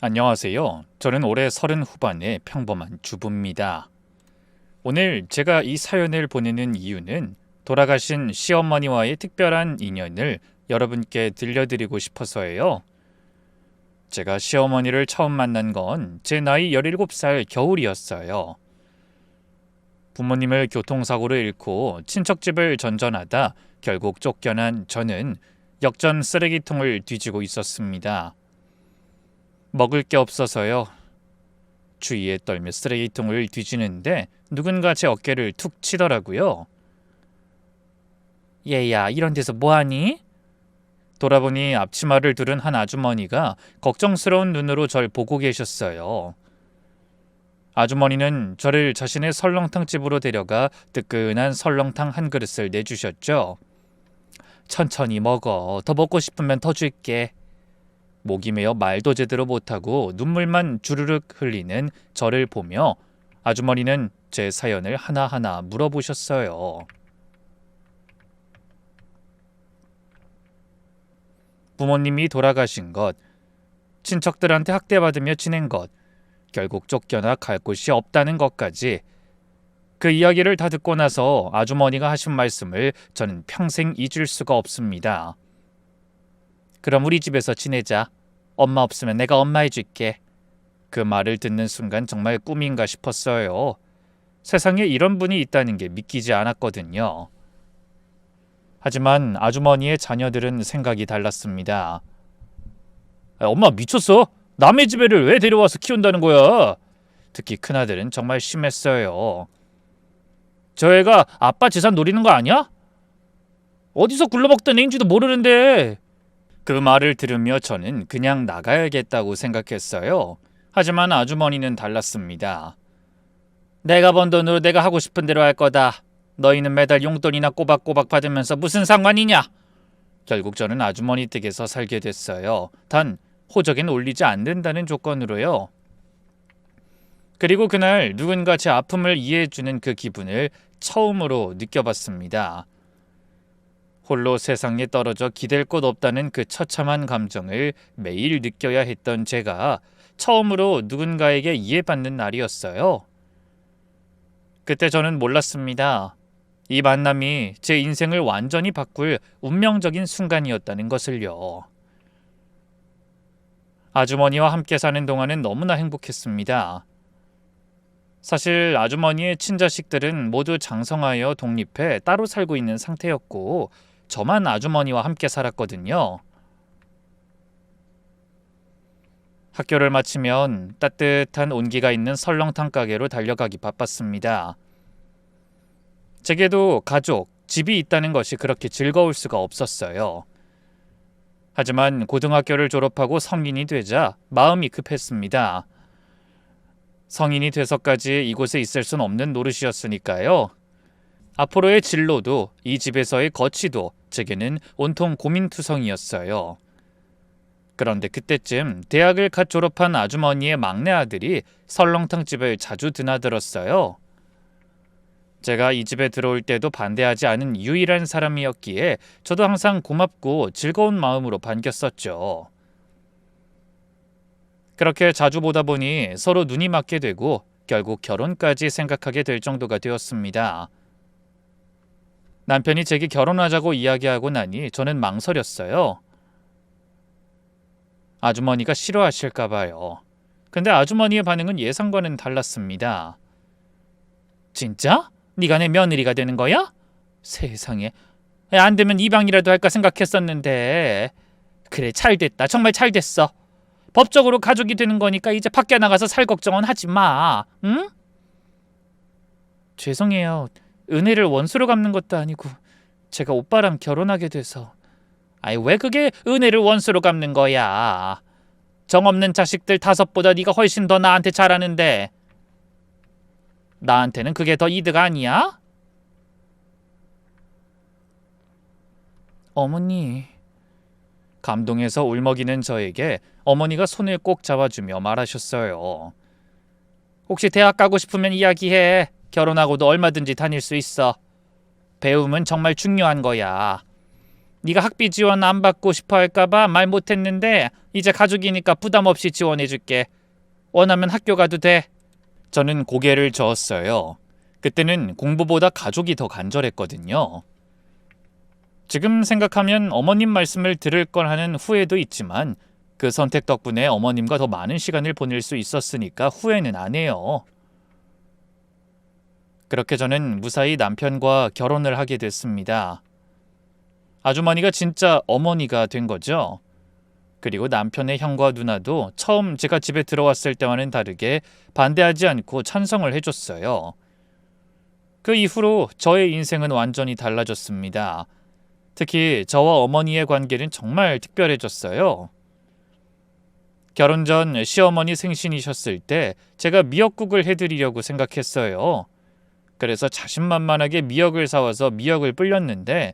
안녕하세요. 저는 올해 30 후반의 평범한 주부입니다. 오늘 제가 이 사연을 보내는 이유는 돌아가신 시어머니와의 특별한 인연을 여러분께 들려드리고 싶어서예요. 제가 시어머니를 처음 만난 건 제 나이 17살 겨울이었어요. 부모님을 교통사고로 잃고 친척집을 전전하다 결국 쫓겨난 저는 역전 쓰레기통을 뒤지고 있었습니다. 먹을 게 없어서요. 주위에 떨며 쓰레기통을 뒤지는데 누군가 제 어깨를 툭 치더라고요. 얘야, 이런 데서 뭐하니? 돌아보니 앞치마를 두른 한 아주머니가 걱정스러운 눈으로 절 보고 계셨어요. 아주머니는 저를 자신의 설렁탕 집으로 데려가 뜨끈한 설렁탕 한 그릇을 내주셨죠. 천천히 먹어. 더 먹고 싶으면 더 줄게. 목이 메어 말도 제대로 못하고 눈물만 주르륵 흘리는 저를 보며 아주머니는 제 사연을 하나하나 물어보셨어요. 부모님이 돌아가신 것, 친척들한테 학대받으며 지낸 것, 결국 쫓겨나 갈 곳이 없다는 것까지 그 이야기를 다 듣고 나서 아주머니가 하신 말씀을 저는 평생 잊을 수가 없습니다. 그럼 우리 집에서 지내자. 엄마 없으면 내가 엄마 해줄게. 그 말을 듣는 순간 정말 꿈인가 싶었어요. 세상에 이런 분이 있다는 게 믿기지 않았거든요. 하지만 아주머니의 자녀들은 생각이 달랐습니다. 엄마 미쳤어? 남의 집 애를 왜 데려와서 키운다는 거야? 특히 큰아들은 정말 심했어요. 저 애가 아빠 재산 노리는 거 아니야? 어디서 굴러먹던 애인지도 모르는데. 그 말을 들으며 저는 그냥 나가야겠다고 생각했어요. 하지만 아주머니는 달랐습니다. 내가 번 돈으로 내가 하고 싶은 대로 할 거다. 너희는 매달 용돈이나 꼬박꼬박 받으면서 무슨 상관이냐? 결국 저는 아주머니 댁에서 살게 됐어요. 단 호적엔 올리지 않는다는 조건으로요. 그리고 그날 누군가 제 아픔을 이해해주는 그 기분을 처음으로 느껴봤습니다. 홀로 세상에 떨어져 기댈 곳 없다는 그 처참한 감정을 매일 느껴야 했던 제가 처음으로 누군가에게 이해받는 날이었어요. 그때 저는 몰랐습니다. 이 만남이 제 인생을 완전히 바꿀 운명적인 순간이었다는 것을요. 아주머니와 함께 사는 동안은 너무나 행복했습니다. 사실 아주머니의 친자식들은 모두 장성하여 독립해 따로 살고 있는 상태였고 저만 아주머니와 함께 살았거든요. 학교를 마치면 따뜻한 온기가 있는 설렁탕 가게로 달려가기 바빴습니다. 제게도 가족, 집이 있다는 것이 그렇게 즐거울 수가 없었어요. 하지만 고등학교를 졸업하고 성인이 되자 마음이 급했습니다. 성인이 돼서까지 이곳에 있을 순 없는 노릇이었으니까요. 앞으로의 진로도 이 집에서의 거취도 제게는 온통 고민투성이었어요. 그런데 그때쯤 대학을 갓 졸업한 아주머니의 막내 아들이 설렁탕 집을 자주 드나들었어요. 제가 이 집에 들어올 때도 반대하지 않은 유일한 사람이었기에 저도 항상 고맙고 즐거운 마음으로 반겼었죠. 그렇게 자주 보다 보니 서로 눈이 맞게 되고 결국 결혼까지 생각하게 될 정도가 되었습니다. 남편이 제게 결혼하자고 이야기하고 나니 저는 망설였어요. 아주머니가 싫어하실까 봐요. 근데 아주머니의 반응은 예상과는 달랐습니다. 진짜? 네가 내 며느리가 되는 거야? 세상에. 안 되면 이방이라도 할까 생각했었는데. 그래, 잘 됐다. 정말 잘 됐어. 법적으로 가족이 되는 거니까 이제 밖에 나가서 살 걱정은 하지 마. 응? 죄송해요. 은혜를 원수로 갚는 것도 아니고 제가 오빠랑 결혼하게 돼서. 아이, 왜 그게 은혜를 원수로 갚는 거야? 정없는 자식들 5보다 네가 훨씬 더 나한테 잘하는데 나한테는 그게 더 이득 아니야? 어머니. 감동해서 울먹이는 저에게 어머니가 손을 꼭 잡아주며 말하셨어요. 혹시 대학 가고 싶으면 이야기해. 결혼하고도 얼마든지 다닐 수 있어. 배움은 정말 중요한 거야. 네가 학비 지원 안 받고 싶어 할까봐 말 못했는데 이제 가족이니까 부담 없이 지원해줄게. 원하면 학교 가도 돼. 저는 고개를 저었어요. 그때는 공부보다 가족이 더 간절했거든요. 지금 생각하면 어머님 말씀을 들을 걸 하는 후회도 있지만 그 선택 덕분에 어머님과 더 많은 시간을 보낼 수 있었으니까 후회는 안 해요. 그렇게 저는 무사히 남편과 결혼을 하게 됐습니다. 아주머니가 진짜 어머니가 된 거죠. 그리고 남편의 형과 누나도 처음 제가 집에 들어왔을 때와는 다르게 반대하지 않고 찬성을 해줬어요. 그 이후로 저의 인생은 완전히 달라졌습니다. 특히 저와 어머니의 관계는 정말 특별해졌어요. 결혼 전 시어머니 생신이셨을 때 제가 미역국을 해드리려고 생각했어요. 그래서 자신만만하게 미역을 사와서 미역을 불렸는데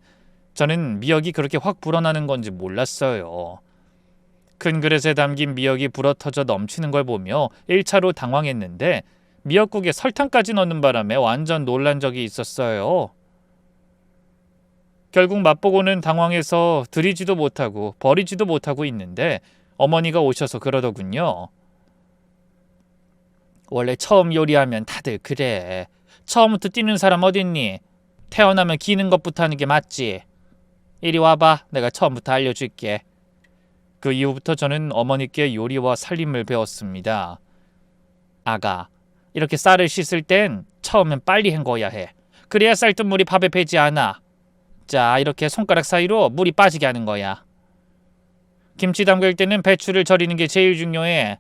저는 미역이 그렇게 확 불어나는 건지 몰랐어요. 큰 그릇에 담긴 미역이 불어터져 넘치는 걸 보며 1차로 당황했는데 미역국에 설탕까지 넣는 바람에 완전 놀란 적이 있었어요. 결국 맛보고는 당황해서 드리지도 못하고 버리지도 못하고 있는데 어머니가 오셔서 그러더군요. 원래 처음 요리하면 다들 그래. 처음부터 뛰는 사람 어딨니? 태어나면 기는 것부터 하는 게 맞지. 이리 와봐. 내가 처음부터 알려줄게. 그 이후부터 저는 어머니께 요리와 살림을 배웠습니다. 아가, 이렇게 쌀을 씻을 땐 처음엔 빨리 헹궈야 해. 그래야 쌀뜨물이 밥에 배지 않아. 자, 이렇게 손가락 사이로 물이 빠지게 하는 거야. 김치 담글 때는 배추를 절이는 게 제일 중요해.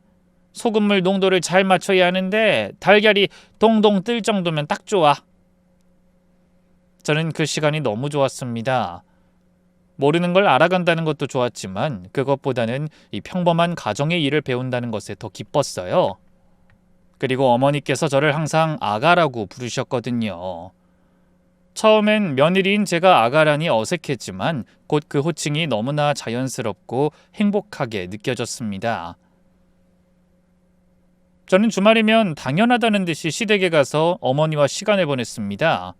소금물 농도를 잘 맞춰야 하는데 달걀이 동동 뜰 정도면 딱 좋아. 저는 그 시간이 너무 좋았습니다. 모르는 걸 알아간다는 것도 좋았지만 그것보다는 이 평범한 가정의 일을 배운다는 것에 더 기뻤어요. 그리고 어머니께서 저를 항상 아가라고 부르셨거든요. 처음엔 며느리인 제가 아가라니 어색했지만 곧 그 호칭이 너무나 자연스럽고 행복하게 느껴졌습니다. 저는 주말이면 당연하다는 듯이 시댁에 가서 어머니와 시간을 보냈습니다.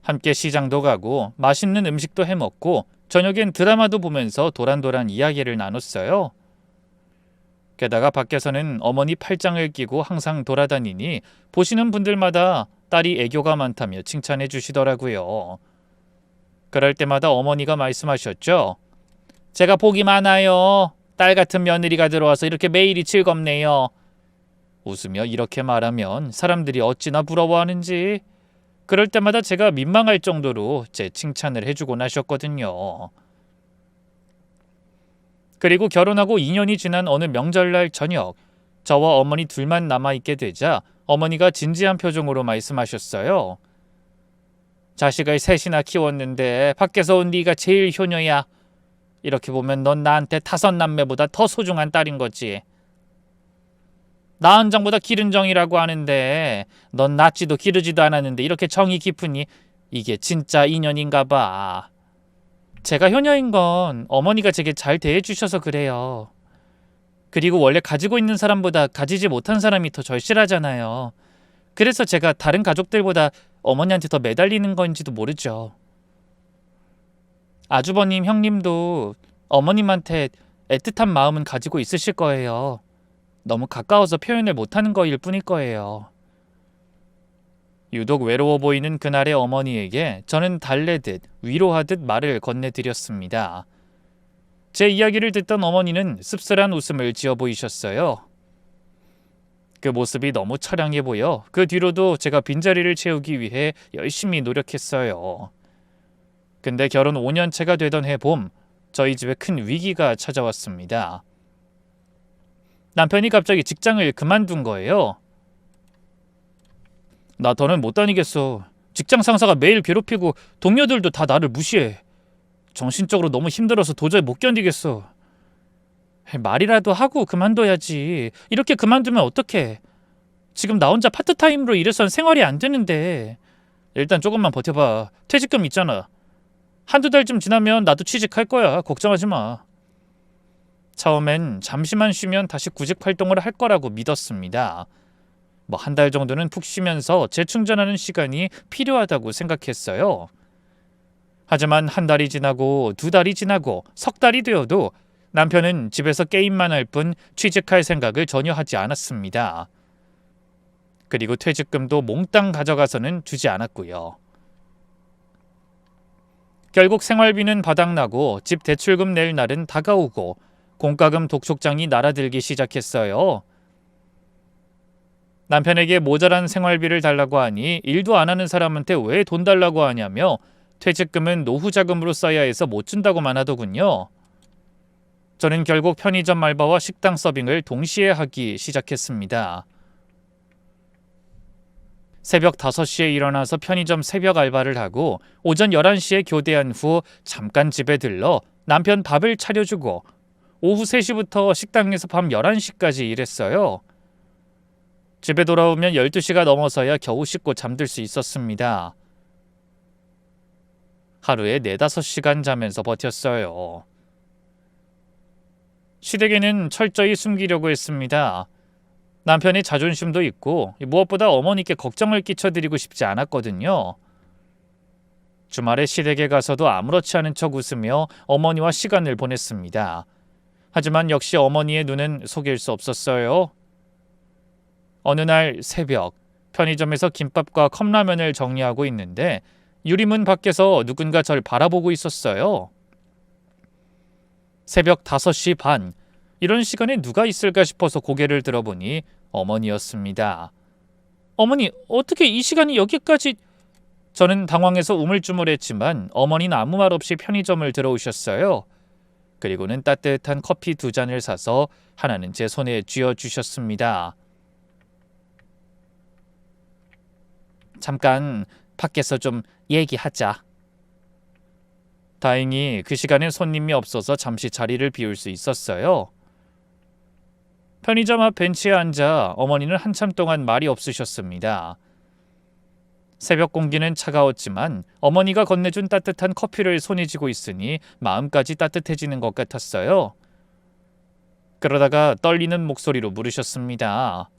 함께 시장도 가고 맛있는 음식도 해먹고 저녁엔 드라마도 보면서 도란도란 이야기를 나눴어요. 게다가 밖에서는 어머니 팔짱을 끼고 항상 돌아다니니 보시는 분들마다 딸이 애교가 많다며 칭찬해 주시더라고요. 그럴 때마다 어머니가 말씀하셨죠. 제가 복이 많아요. 딸 같은 며느리가 들어와서 이렇게 매일이 즐겁네요. 웃으며 이렇게 말하면 사람들이 어찌나 부러워하는지. 그럴 때마다 제가 민망할 정도로 제 칭찬을 해주곤 하셨거든요. 그리고 결혼하고 2년이 지난 어느 명절날 저녁, 저와 어머니 둘만 남아있게 되자 어머니가 진지한 표정으로 말씀하셨어요. 자식을 셋이나 키웠는데 밖에서 온 네가 제일 효녀야. 이렇게 보면 넌 나한테 5남매보다 더 소중한 딸인 거지. 낳은 정보다 기른 정이라고 하는데 넌 낳지도 기르지도 않았는데 이렇게 정이 깊으니 이게 진짜 인연인가 봐. 제가 효녀인 건 어머니가 제게 잘 대해주셔서 그래요. 그리고 원래 가지고 있는 사람보다 가지지 못한 사람이 더 절실하잖아요. 그래서 제가 다른 가족들보다 어머니한테 더 매달리는 건지도 모르죠. 아주버님, 형님도 어머님한테 애틋한 마음은 가지고 있으실 거예요. 너무 가까워서 표현을 못하는 거일 뿐일 거예요. 유독 외로워 보이는 그날의 어머니에게 저는 달래듯 위로하듯 말을 건네드렸습니다. 제 이야기를 듣던 어머니는 씁쓸한 웃음을 지어 보이셨어요. 그 모습이 너무 처량해 보여 그 뒤로도 제가 빈자리를 채우기 위해 열심히 노력했어요. 근데 결혼 5년째가 되던 해 봄, 저희 집에 큰 위기가 찾아왔습니다. 남편이 갑자기 직장을 그만둔 거예요. 나 더는 못 다니겠어. 직장 상사가 매일 괴롭히고 동료들도 다 나를 무시해. 정신적으로 너무 힘들어서 도저히 못 견디겠어. 말이라도 하고 그만둬야지. 이렇게 그만두면 어떡해. 지금 나 혼자 파트타임으로 일해선 생활이 안 되는데. 일단 조금만 버텨봐. 퇴직금 있잖아. 한두 달쯤 지나면 나도 취직할 거야. 걱정하지 마. 처음엔 잠시만 쉬면 다시 구직 활동을 할 거라고 믿었습니다. 한 달 정도는 푹 쉬면서 재충전하는 시간이 필요하다고 생각했어요. 하지만 한 달이 지나고 두 달이 지나고 석 달이 되어도 남편은 집에서 게임만 할 뿐 취직할 생각을 전혀 하지 않았습니다. 그리고 퇴직금도 몽땅 가져가서는 주지 않았고요. 결국 생활비는 바닥나고 집 대출금 낼 날은 다가오고 공과금 독촉장이 날아들기 시작했어요. 남편에게 모자란 생활비를 달라고 하니 일도 안 하는 사람한테 왜 돈 달라고 하냐며 퇴직금은 노후 자금으로 써야 해서 못 준다고만 하더군요. 저는 결국 편의점 알바와 식당 서빙을 동시에 하기 시작했습니다. 새벽 5시에 일어나서 편의점 새벽 알바를 하고 오전 11시에 교대한 후 잠깐 집에 들러 남편 밥을 차려주고 오후 3시부터 식당에서 밤 11시까지 일했어요. 집에 돌아오면 12시가 넘어서야 겨우 씻고 잠들 수 있었습니다. 하루에 4-5시간 자면서 버텼어요. 시댁에는 철저히 숨기려고 했습니다. 남편의 자존심도 있고 무엇보다 어머니께 걱정을 끼쳐드리고 싶지 않았거든요. 주말에 시댁에 가서도 아무렇지 않은 척 웃으며 어머니와 시간을 보냈습니다. 하지만 역시 어머니의 눈은 속일 수 없었어요. 어느 날 새벽 편의점에서 김밥과 컵라면을 정리하고 있는데 유리문 밖에서 누군가 절 바라보고 있었어요. 새벽 5시 반, 이런 시간에 누가 있을까 싶어서 고개를 들어보니 어머니였습니다. 어머니, 어떻게 이 시간이 여기까지... 저는 당황해서 우물쭈물했지만 어머니는 아무 말 없이 편의점을 들어오셨어요. 그리고는 따뜻한 커피 2잔을 사서 하나는 제 손에 쥐어주셨습니다. 잠깐 밖에서 좀 얘기하자. 다행히 그 시간엔 손님이 없어서 잠시 자리를 비울 수 있었어요. 편의점 앞 벤치에 앉아 어머니는 한참 동안 말이 없으셨습니다. 새벽 공기는 차가웠지만 어머니가 건네준 따뜻한 커피를 손에 쥐고 있으니 마음까지 따뜻해지는 것 같았어요. 그러다가 떨리는 목소리로 물으셨습니다.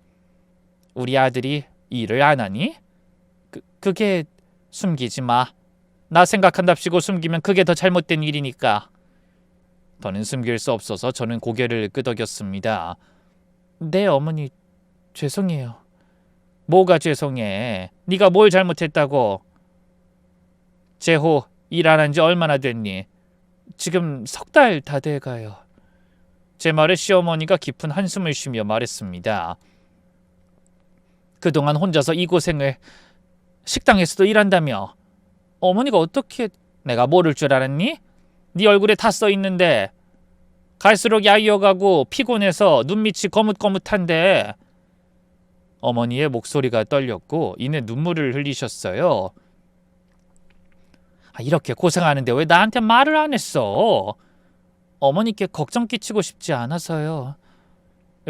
우리 아들이 일을 안 하니? 그게... 숨기지 마. 나 생각한답시고 숨기면 그게 더 잘못된 일이니까. 더는 숨길 수 없어서 저는 고개를 끄덕였습니다. 네, 어머니, 죄송해요. 뭐가 죄송해? 네가 뭘 잘못했다고? 재호, 일 안 한 지 얼마나 됐니? 지금 3달 다 돼가요. 제 말에 시어머니가 깊은 한숨을 쉬며 말했습니다. 그동안 혼자서 이 고생을... 식당에서도 일한다며. 어머니가 어떻게... 내가 모를 줄 알았니? 네 얼굴에 다 써있는데. 갈수록 야위어가고 피곤해서 눈밑이 거뭇거뭇한데. 어머니의 목소리가 떨렸고 이내 눈물을 흘리셨어요. 이렇게 고생하는데 왜 나한테 말을 안 했어? 어머니께 걱정 끼치고 싶지 않아서요.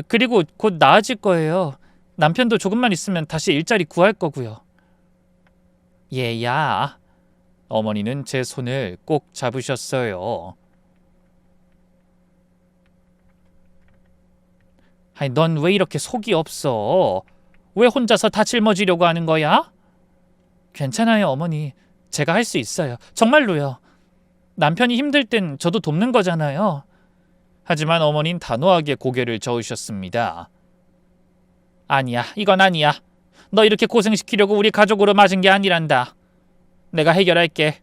그리고 곧 나아질 거예요. 남편도 조금만 있으면 다시 일자리 구할 거고요. 얘야. 어머니는 제 손을 꼭 잡으셨어요. 넌 왜 이렇게 속이 없어? 왜 혼자서 다 짊어지려고 하는 거야? 괜찮아요, 어머니. 제가 할 수 있어요. 정말로요. 남편이 힘들 땐 저도 돕는 거잖아요. 하지만 어머니는 단호하게 고개를 저으셨습니다. 아니야, 이건 아니야. 너 이렇게 고생시키려고 우리 가족으로 맞은 게 아니란다. 내가 해결할게.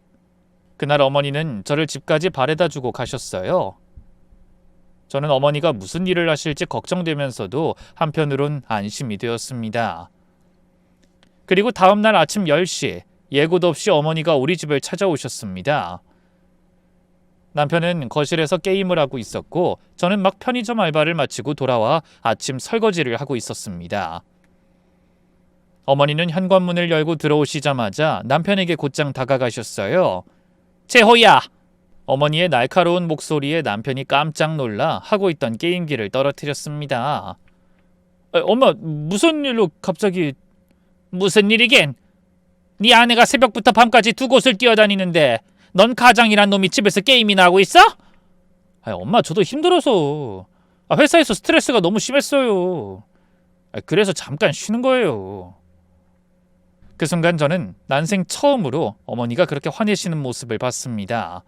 그날 어머니는 저를 집까지 바래다 주고 가셨어요. 저는 어머니가 무슨 일을 하실지 걱정되면서도 한편으론 안심이 되었습니다. 그리고 다음날 아침 10시 예고도 없이 어머니가 우리 집을 찾아오셨습니다. 남편은 거실에서 게임을 하고 있었고 저는 막 편의점 알바를 마치고 돌아와 아침 설거지를 하고 있었습니다. 어머니는 현관문을 열고 들어오시자마자 남편에게 곧장 다가가셨어요. 재호야! 어머니의 날카로운 목소리에 남편이 깜짝 놀라 하고 있던 게임기를 떨어뜨렸습니다. 엄마, 무슨 일로 갑자기... 무슨 일이긴? 네 아내가 새벽부터 밤까지 두 곳을 뛰어다니는데 넌 가장이란 놈이 집에서 게임이나 하고 있어? 엄마, 저도 힘들어서... 회사에서 스트레스가 너무 심했어요. 그래서 잠깐 쉬는 거예요. 그 순간 저는 난생 처음으로 어머니가 그렇게 화내시는 모습을 봤습니다.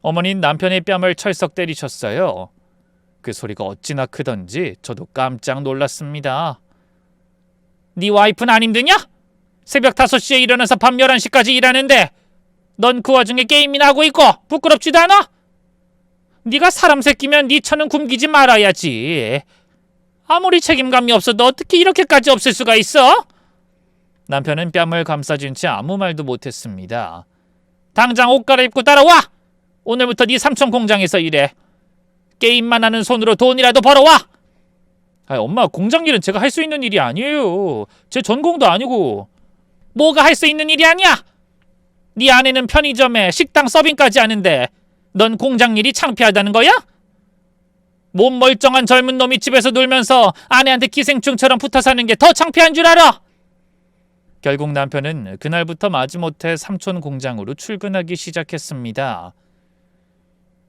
어머니는 남편의 뺨을 철썩 때리셨어요. 그 소리가 어찌나 크던지 저도 깜짝 놀랐습니다. 네 와이프는 안 힘드냐? 새벽 5시에 일어나서 밤 11시까지 일하는데 넌 그 와중에 게임이나 하고 있고 부끄럽지도 않아? 네가 사람 새끼면 네 처는 굶기지 말아야지. 아무리 책임감이 없어도 어떻게 이렇게까지 없을 수가 있어? 남편은 뺨을 감싸준 채 아무 말도 못했습니다. 당장 옷 갈아입고 따라와! 오늘부터 네 삼촌 공장에서 일해. 게임만 하는 손으로 돈이라도 벌어와! 엄마, 공장 일은 제가 할 수 있는 일이 아니에요. 제 전공도 아니고. 뭐가 할 수 있는 일이 아니야? 네 아내는 편의점에 식당 서빙까지 하는데 넌 공장 일이 창피하다는 거야? 몸 멀쩡한 젊은 놈이 집에서 놀면서 아내한테 기생충처럼 붙어 사는 게 더 창피한 줄 알아? 결국 남편은 그날부터 마지못해 삼촌 공장으로 출근하기 시작했습니다.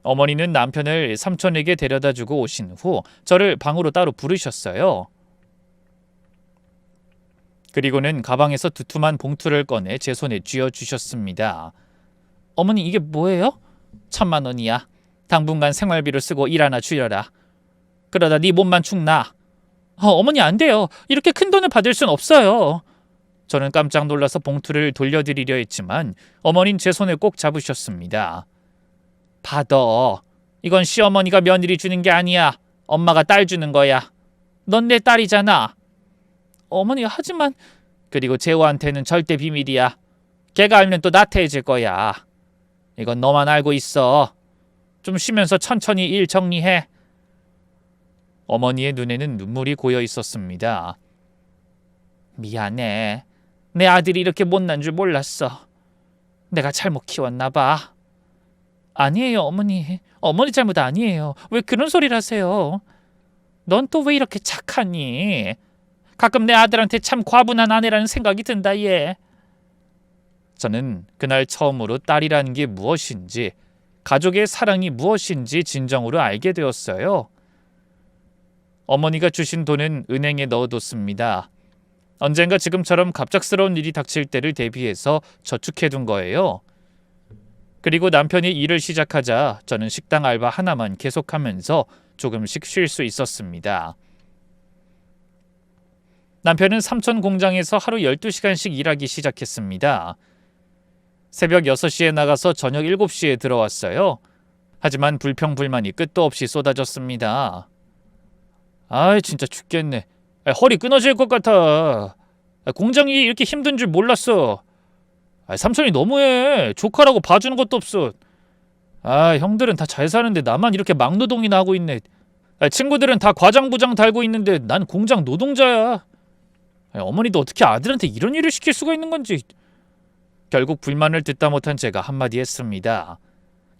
어머니는 남편을 삼촌에게 데려다주고 오신 후 저를 방으로 따로 부르셨어요. 그리고는 가방에서 두툼한 봉투를 꺼내 제 손에 쥐어주셨습니다. 어머니, 이게 뭐예요? 1,000만 원이야. 당분간 생활비로 쓰고 일 하나 줄여라. 그러다 네 몸만 축나. 어머니, 안 돼요. 이렇게 큰 돈을 받을 순 없어요. 저는 깜짝 놀라서 봉투를 돌려드리려 했지만 어머니는 제 손을 꼭 잡으셨습니다. 받아. 이건 시어머니가 며느리 주는 게 아니야. 엄마가 딸 주는 거야. 넌 내 딸이잖아. 어머니, 하지만... 그리고 재호한테는 절대 비밀이야. 걔가 알면 또 나태해질 거야. 이건 너만 알고 있어. 좀 쉬면서 천천히 일 정리해. 어머니의 눈에는 눈물이 고여 있었습니다. 미안해. 내 아들이 이렇게 못난 줄 몰랐어. 내가 잘못 키웠나 봐. 아니에요, 어머니. 어머니 잘못 아니에요. 왜 그런 소리를 하세요? 넌 또 왜 이렇게 착하니? 가끔 내 아들한테 참 과분한 아내라는 생각이 든다, 얘. 저는 그날 처음으로 딸이라는 게 무엇인지, 가족의 사랑이 무엇인지 진정으로 알게 되었어요. 어머니가 주신 돈은 은행에 넣어뒀습니다. 언젠가 지금처럼 갑작스러운 일이 닥칠 때를 대비해서 저축해둔 거예요. 그리고 남편이 일을 시작하자 저는 식당 알바 하나만 계속하면서 조금씩 쉴 수 있었습니다. 남편은 삼촌 공장에서 하루 12시간씩 일하기 시작했습니다. 새벽 6시에 나가서 저녁 7시에 들어왔어요. 하지만 불평불만이 끝도 없이 쏟아졌습니다. 진짜 죽겠네. 허리 끊어질 것 같아. 공장이 이렇게 힘든 줄 몰랐어. 삼촌이 너무해. 조카라고 봐주는 것도 없어. 형들은 다 잘 사는데 나만 이렇게 막노동이나 하고 있네. 친구들은 다 과장부장 달고 있는데 난 공장 노동자야. 어머니도 어떻게 아들한테 이런 일을 시킬 수가 있는 건지. 결국 불만을 듣다 못한 제가 한마디 했습니다.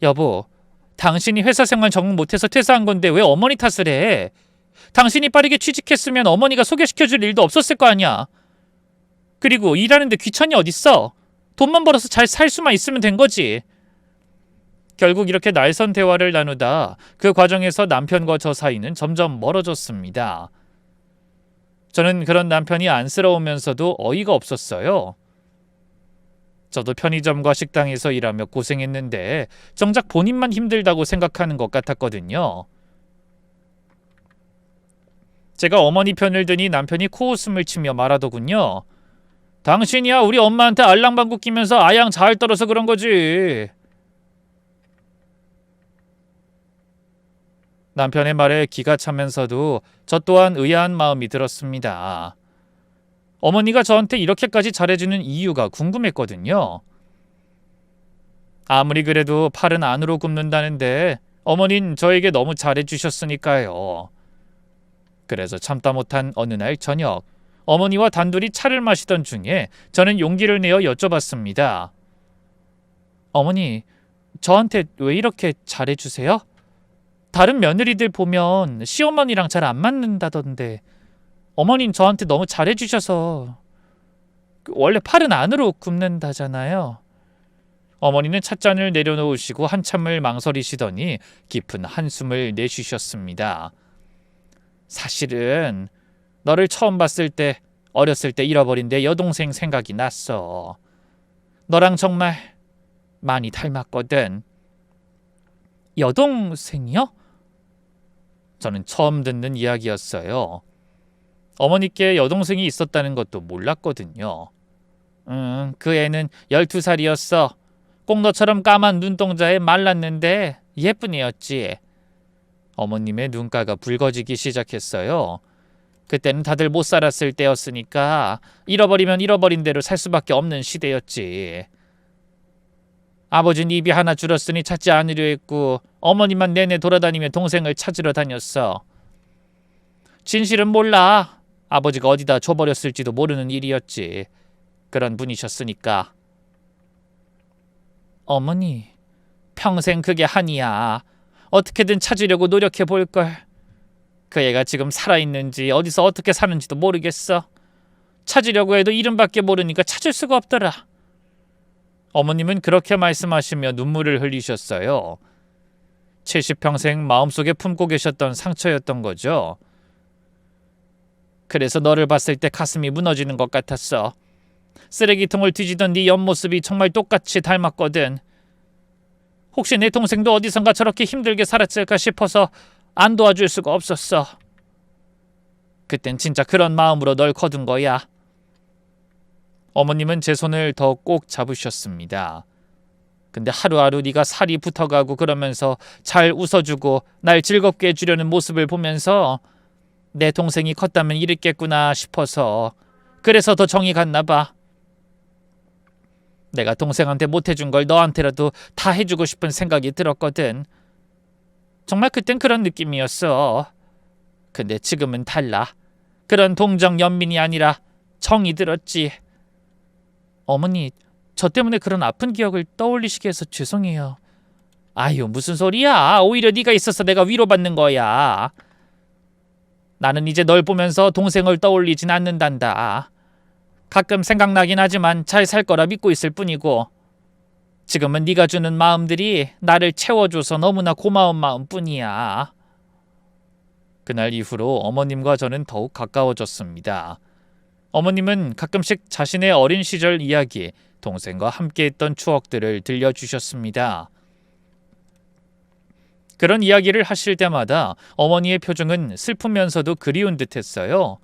여보, 당신이 회사 생활 적응 못해서 퇴사한 건데 왜 어머니 탓을 해? 당신이 빠르게 취직했으면 어머니가 소개시켜줄 일도 없었을 거 아니야. 그리고 일하는데 귀천이 어딨어? 돈만 벌어서 잘 살 수만 있으면 된 거지. 결국 이렇게 날선 대화를 나누다 그 과정에서 남편과 저 사이는 점점 멀어졌습니다. 저는 그런 남편이 안쓰러우면서도 어이가 없었어요. 저도 편의점과 식당에서 일하며 고생했는데 정작 본인만 힘들다고 생각하는 것 같았거든요. 제가 어머니 편을 드니 남편이 코웃음을 치며 말하더군요. 당신이야 우리 엄마한테 알랑방구 끼면서 아양 잘 떨어서 그런 거지. 남편의 말에 기가 차면서도 저 또한 의아한 마음이 들었습니다. 어머니가 저한테 이렇게까지 잘해주는 이유가 궁금했거든요. 아무리 그래도 팔은 안으로 굽는다는데 어머닌 저에게 너무 잘해주셨으니까요. 그래서 참다 못한 어느 날 저녁, 어머니와 단둘이 차를 마시던 중에 저는 용기를 내어 여쭤봤습니다. 어머니, 저한테 왜 이렇게 잘해주세요? 다른 며느리들 보면 시어머니랑 잘 안 맞는다던데 어머니는 저한테 너무 잘해주셔서. 원래 팔은 안으로 굽는다잖아요. 어머니는 찻잔을 내려놓으시고 한참을 망설이시더니 깊은 한숨을 내쉬셨습니다. 사실은 너를 처음 봤을 때 어렸을 때 잃어버린 내 여동생 생각이 났어. 너랑 정말 많이 닮았거든. 여동생이요? 저는 처음 듣는 이야기였어요. 어머니께 여동생이 있었다는 것도 몰랐거든요. 그 애는 12살이었어. 꼭 너처럼 까만 눈동자에 말랐는데 예쁜 애였지. 어머님의 눈가가 붉어지기 시작했어요. 그때는 다들 못 살았을 때였으니까 잃어버리면 잃어버린 대로 살 수밖에 없는 시대였지. 아버지는 입이 하나 줄었으니 찾지 않으려 했고 어머니만 내내 돌아다니며 동생을 찾으러 다녔어. 진실은 몰라. 아버지가 어디다 줘버렸을지도 모르는 일이었지. 그런 분이셨으니까. 어머니, 평생 그게 한이야. 어떻게든 찾으려고 노력해 볼걸. 그 애가 지금 살아있는지 어디서 어떻게 사는지도 모르겠어. 찾으려고 해도 이름밖에 모르니까 찾을 수가 없더라. 어머님은 그렇게 말씀하시며 눈물을 흘리셨어요. 70평생 마음속에 품고 계셨던 상처였던 거죠. 그래서 너를 봤을 때 가슴이 무너지는 것 같았어. 쓰레기통을 뒤지던 네 옆모습이 정말 똑같이 닮았거든. 혹시 내 동생도 어디선가 저렇게 힘들게 살았을까 싶어서 안 도와줄 수가 없었어. 그땐 진짜 그런 마음으로 널 거둔 거야. 어머님은 제 손을 더 꼭 잡으셨습니다. 근데 하루하루 네가 살이 붙어가고 그러면서 잘 웃어주고 날 즐겁게 해주려는 모습을 보면서 내 동생이 컸다면 이랬겠구나 싶어서 그래서 더 정이 갔나 봐. 내가 동생한테 못해준 걸 너한테라도 다 해주고 싶은 생각이 들었거든. 정말 그땐 그런 느낌이었어. 근데 지금은 달라. 그런 동정 연민이 아니라 정이 들었지. 어머니, 저 때문에 그런 아픈 기억을 떠올리시게 해서 죄송해요. 아유, 무슨 소리야. 오히려 네가 있어서 내가 위로받는 거야. 나는 이제 널 보면서 동생을 떠올리진 않는단다. 가끔 생각나긴 하지만 잘 살 거라 믿고 있을 뿐이고 지금은 네가 주는 마음들이 나를 채워줘서 너무나 고마운 마음뿐이야. 그날 이후로 어머님과 저는 더욱 가까워졌습니다. 어머님은 가끔씩 자신의 어린 시절 이야기, 동생과 함께했던 추억들을 들려주셨습니다. 그런 이야기를 하실 때마다 어머니의 표정은 슬프면서도 그리운 듯했어요.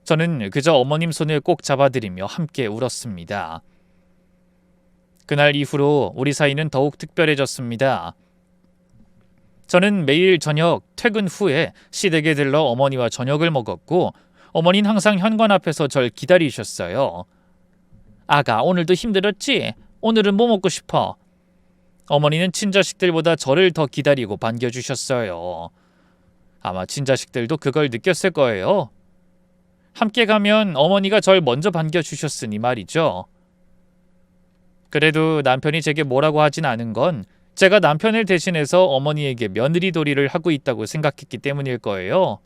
저는 그저 어머님 손을 꼭 잡아드리며 함께 울었습니다. 그날 이후로 우리 사이는 더욱 특별해졌습니다. 저는 매일 저녁 퇴근 후에 시댁에 들러 어머니와 저녁을 먹었고 어머니는 항상 현관 앞에서 절 기다리셨어요. 아가, 오늘도 힘들었지? 오늘은 뭐 먹고 싶어? 어머니는 친자식들보다 저를 더 기다리고 반겨주셨어요. 아마 친자식들도 그걸 느꼈을 거예요. 함께 가면 어머니가 절 먼저 반겨주셨으니 말이죠. 그래도 남편이 제게 뭐라고 하진 않은 건 제가 남편을 대신해서 어머니에게 며느리 도리를 하고 있다고 생각했기 때문일 거예요.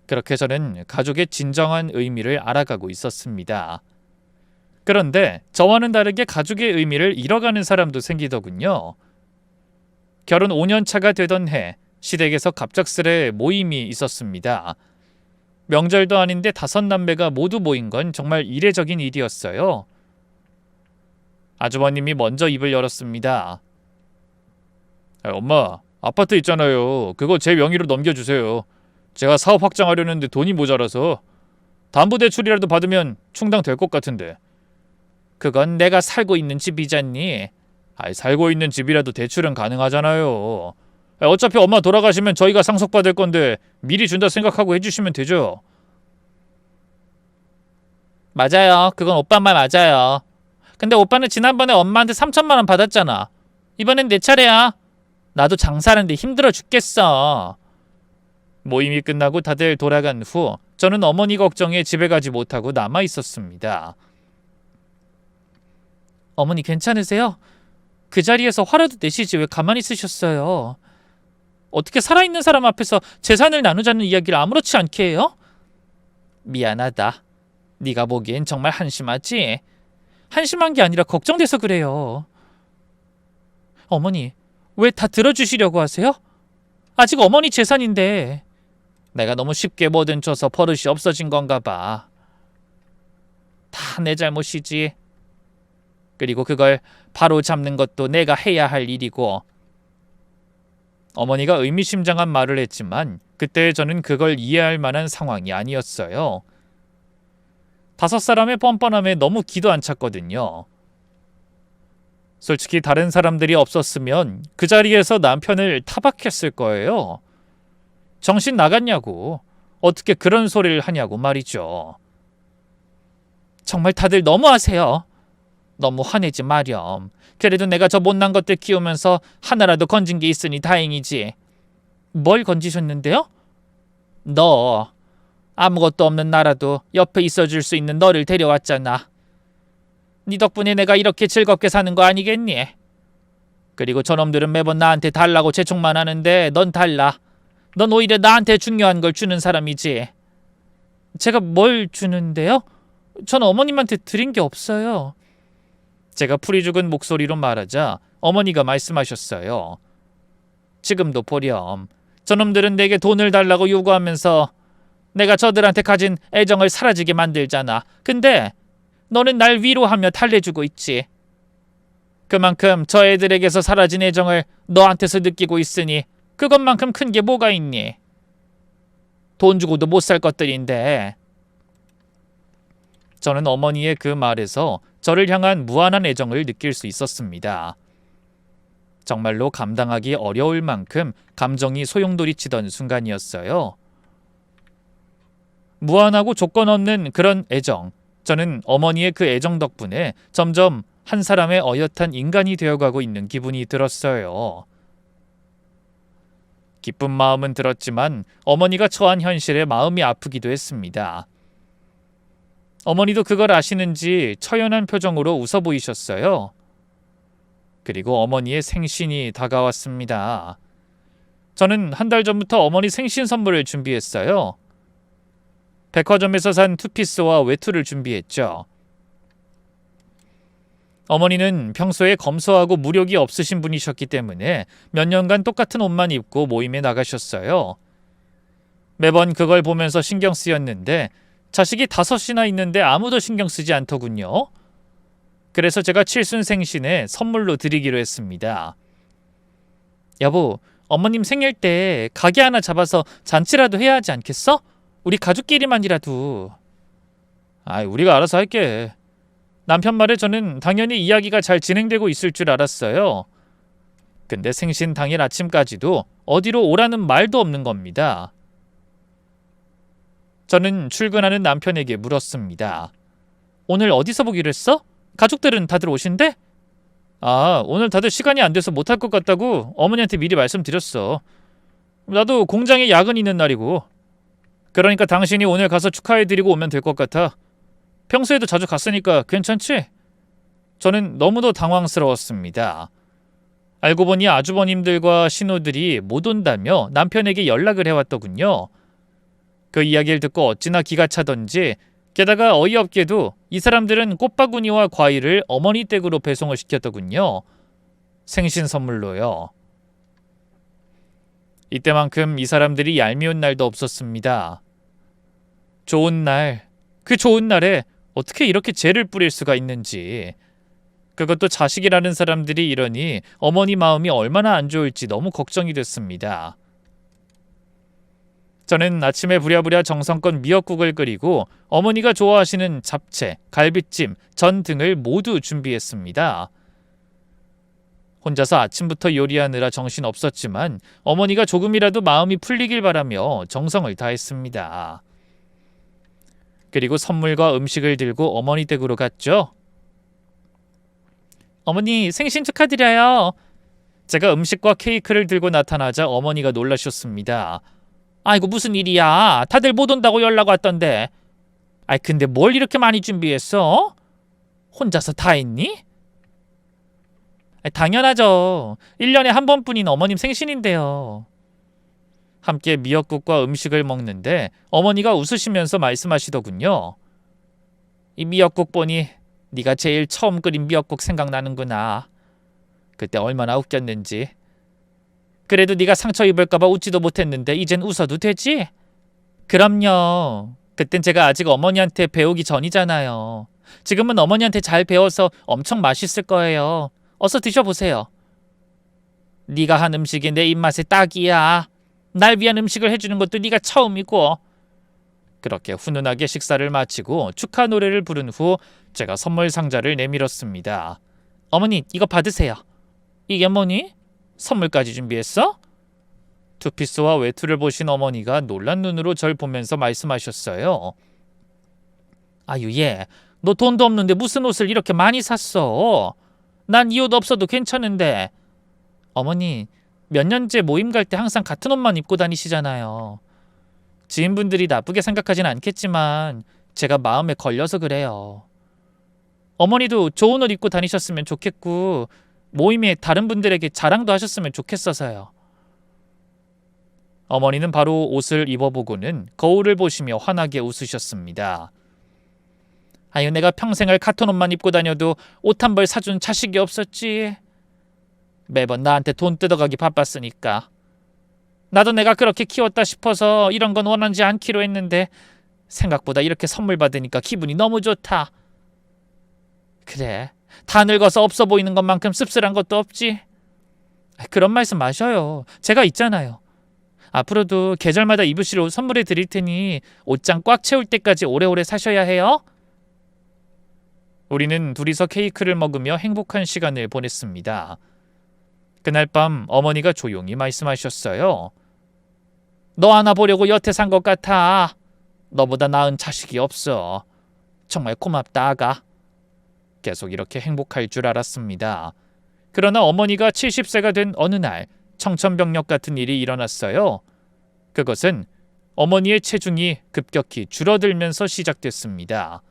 그렇게 저는 가족의 진정한 의미를 알아가고 있었습니다. 그런데 저와는 다르게 가족의 의미를 잃어가는 사람도 생기더군요. 결혼 5년 차가 되던 해 시댁에서 갑작스레 모임이 있었습니다. 명절도 아닌데 5남매가 모두 모인 건 정말 이례적인 일이었어요. 아주버님이 먼저 입을 열었습니다. 엄마, 아파트 있잖아요. 그거 제 명의로 넘겨주세요. 제가 사업 확장하려는데 돈이 모자라서 담보대출이라도 받으면 충당될 것 같은데. 그건 내가 살고 있는 집이잖니. 살고 있는 집이라도 대출은 가능하잖아요. 어차피 엄마 돌아가시면 저희가 상속받을 건데 미리 준다 생각하고 해주시면 되죠. 맞아요. 그건 오빠 말 맞아요. 근데 오빠는 지난번에 엄마한테 3천만 원 받았잖아. 이번엔 내 차례야. 나도 장사하는데 힘들어 죽겠어. 모임이 끝나고 다들 돌아간 후 저는 어머니 걱정에 집에 가지 못하고 남아 있었습니다. 어머니 괜찮으세요? 그 자리에서 화라도 내시지 왜 가만히 있으셨어요? 어떻게 살아있는 사람 앞에서 재산을 나누자는 이야기를 아무렇지 않게 해요? 미안하다. 네가 보기엔 정말 한심하지? 한심한 게 아니라 걱정돼서 그래요. 어머니, 왜 다 들어주시려고 하세요? 아직 어머니 재산인데. 내가 너무 쉽게 뭐든 줘서 버릇이 없어진 건가 봐. 다 내 잘못이지. 그리고 그걸 바로 잡는 것도 내가 해야 할 일이고. 어머니가 의미심장한 말을 했지만 그때 저는 그걸 이해할 만한 상황이 아니었어요. 5사람의 뻔뻔함에 너무 기도 안 찼거든요. 솔직히 다른 사람들이 없었으면 그 자리에서 남편을 타박했을 거예요. 정신 나갔냐고. 어떻게 그런 소리를 하냐고 말이죠. 정말 다들 너무하세요. 너무 화내지 마렴. 그래도 내가 저 못난 것들 키우면서 하나라도 건진 게 있으니 다행이지. 뭘 건지셨는데요? 너. 아무것도 없는 나라도 옆에 있어줄 수 있는 너를 데려왔잖아. 네 덕분에 내가 이렇게 즐겁게 사는 거 아니겠니? 그리고 저놈들은 매번 나한테 달라고 재촉만 하는데 넌 달라. 넌 오히려 나한테 중요한 걸 주는 사람이지. 제가 뭘 주는데요? 전 어머님한테 드린 게 없어요. 제가 풀이 죽은 목소리로 말하자 어머니가 말씀하셨어요. 지금도 보렴. 저놈들은 내게 돈을 달라고 요구하면서 내가 저들한테 가진 애정을 사라지게 만들잖아. 근데 너는 날 위로하며 달래주고 있지. 그만큼 저 애들에게서 사라진 애정을 너한테서 느끼고 있으니 그것만큼 큰 게 뭐가 있니? 돈 주고도 못 살 것들인데. 저는 어머니의 그 말에서 저를 향한 무한한 애정을 느낄 수 있었습니다. 정말로 감당하기 어려울 만큼 감정이 소용돌이치던 순간이었어요. 무한하고 조건 없는 그런 애정. 저는 어머니의 그 애정 덕분에 점점 한 사람의 어엿한 인간이 되어가고 있는 기분이 들었어요. 기쁜 마음은 들었지만 어머니가 처한 현실에 마음이 아프기도 했습니다. 어머니도 그걸 아시는지 처연한 표정으로 웃어 보이셨어요. 그리고 어머니의 생신이 다가왔습니다. 저는 한 달 전부터 어머니 생신 선물을 준비했어요. 백화점에서 산 투피스와 외투를 준비했죠. 어머니는 평소에 검소하고 무력이 없으신 분이셨기 때문에 몇 년간 똑같은 옷만 입고 모임에 나가셨어요. 매번 그걸 보면서 신경 쓰였는데 자식이 5이나 있는데 아무도 신경 쓰지 않더군요. 그래서 제가 칠순 생신에 선물로 드리기로 했습니다. 여보, 어머님 생일 때 가게 하나 잡아서 잔치라도 해야 하지 않겠어? 우리 가족끼리만이라도. 우리가 알아서 할게. 남편 말에 저는 당연히 이야기가 잘 진행되고 있을 줄 알았어요. 근데 생신 당일 아침까지도 어디로 오라는 말도 없는 겁니다. 저는 출근하는 남편에게 물었습니다. 오늘 어디서 보기로 했어? 가족들은 다들 오신대? 오늘 다들 시간이 안 돼서 못할 것 같다고 어머니한테 미리 말씀드렸어. 나도 공장에 야근 있는 날이고. 그러니까 당신이 오늘 가서 축하해드리고 오면 될 것 같아. 평소에도 자주 갔으니까 괜찮지? 저는 너무도 당황스러웠습니다. 알고 보니 아주버님들과 신우들이 못 온다며 남편에게 연락을 해왔더군요. 그 이야기를 듣고 어찌나 기가 차던지, 게다가 어이없게도 이 사람들은 꽃바구니와 과일을 어머니 댁으로 배송을 시켰더군요. 생신 선물로요. 이때만큼 이 사람들이 얄미운 날도 없었습니다. 좋은 날, 그 좋은 날에 어떻게 이렇게 죄를 뿌릴 수가 있는지. 그것도 자식이라는 사람들이 이러니 어머니 마음이 얼마나 안 좋을지 너무 걱정이 됐습니다. 저는 아침에 부랴부랴 정성껏 미역국을 끓이고 어머니가 좋아하시는 잡채, 갈비찜, 전 등을 모두 준비했습니다. 혼자서 아침부터 요리하느라 정신 없었지만 어머니가 조금이라도 마음이 풀리길 바라며 정성을 다했습니다. 그리고 선물과 음식을 들고 어머니 댁으로 갔죠. 어머니 생신 축하드려요. 제가 음식과 케이크를 들고 나타나자 어머니가 놀라셨습니다. 아이고 무슨 일이야. 다들 못 온다고 연락 왔던데. 근데 뭘 이렇게 많이 준비했어? 혼자서 다 했니? 당연하죠. 1년에 한 번뿐인 어머님 생신인데요. 함께 미역국과 음식을 먹는데 어머니가 웃으시면서 말씀하시더군요. 이 미역국 보니 네가 제일 처음 끓인 미역국 생각나는구나. 그때 얼마나 웃겼는지. 그래도 네가 상처 입을까봐 웃지도 못했는데 이젠 웃어도 되지? 그럼요. 그땐 제가 아직 어머니한테 배우기 전이잖아요. 지금은 어머니한테 잘 배워서 엄청 맛있을 거예요. 어서 드셔보세요. 네가 한 음식이 내 입맛에 딱이야. 날 위한 음식을 해주는 것도 네가 처음이고. 그렇게 훈훈하게 식사를 마치고 축하 노래를 부른 후 제가 선물 상자를 내밀었습니다. 어머니, 이거 받으세요. 이게 뭐니? 선물까지 준비했어? 투피스와 외투를 보신 어머니가 놀란 눈으로 절 보면서 말씀하셨어요. 아유, 얘, 너 돈도 없는데 무슨 옷을 이렇게 많이 샀어? 난 이 옷 없어도 괜찮은데. 어머니, 몇 년째 모임 갈 때 항상 같은 옷만 입고 다니시잖아요. 지인분들이 나쁘게 생각하진 않겠지만 제가 마음에 걸려서 그래요. 어머니도 좋은 옷 입고 다니셨으면 좋겠고 모임에 다른 분들에게 자랑도 하셨으면 좋겠어서요. 어머니는 바로 옷을 입어보고는 거울을 보시며 환하게 웃으셨습니다. 아유, 내가 평생을 카톤 옷만 입고 다녀도 옷 한 벌 사준 자식이 없었지. 매번 나한테 돈 뜯어가기 바빴으니까. 나도 내가 그렇게 키웠다 싶어서 이런 건 원하지 않기로 했는데 생각보다 이렇게 선물 받으니까 기분이 너무 좋다. 그래, 다 늙어서 없어 보이는 것만큼 씁쓸한 것도 없지. 그런 말씀 마셔요. 제가 있잖아요. 앞으로도 계절마다 입으실 옷 선물해 드릴 테니 옷장 꽉 채울 때까지 오래오래 사셔야 해요. 우리는 둘이서 케이크를 먹으며 행복한 시간을 보냈습니다. 그날 밤 어머니가 조용히 말씀하셨어요. 너 하나 보려고 여태 산 것 같아. 너보다 나은 자식이 없어. 정말 고맙다, 아가. 계속 이렇게 행복할 줄 알았습니다. 그러나 어머니가 70세가 된 어느 날 청천벽력 같은 일이 일어났어요. 그것은 어머니의 체중이 급격히 줄어들면서 시작됐습니다.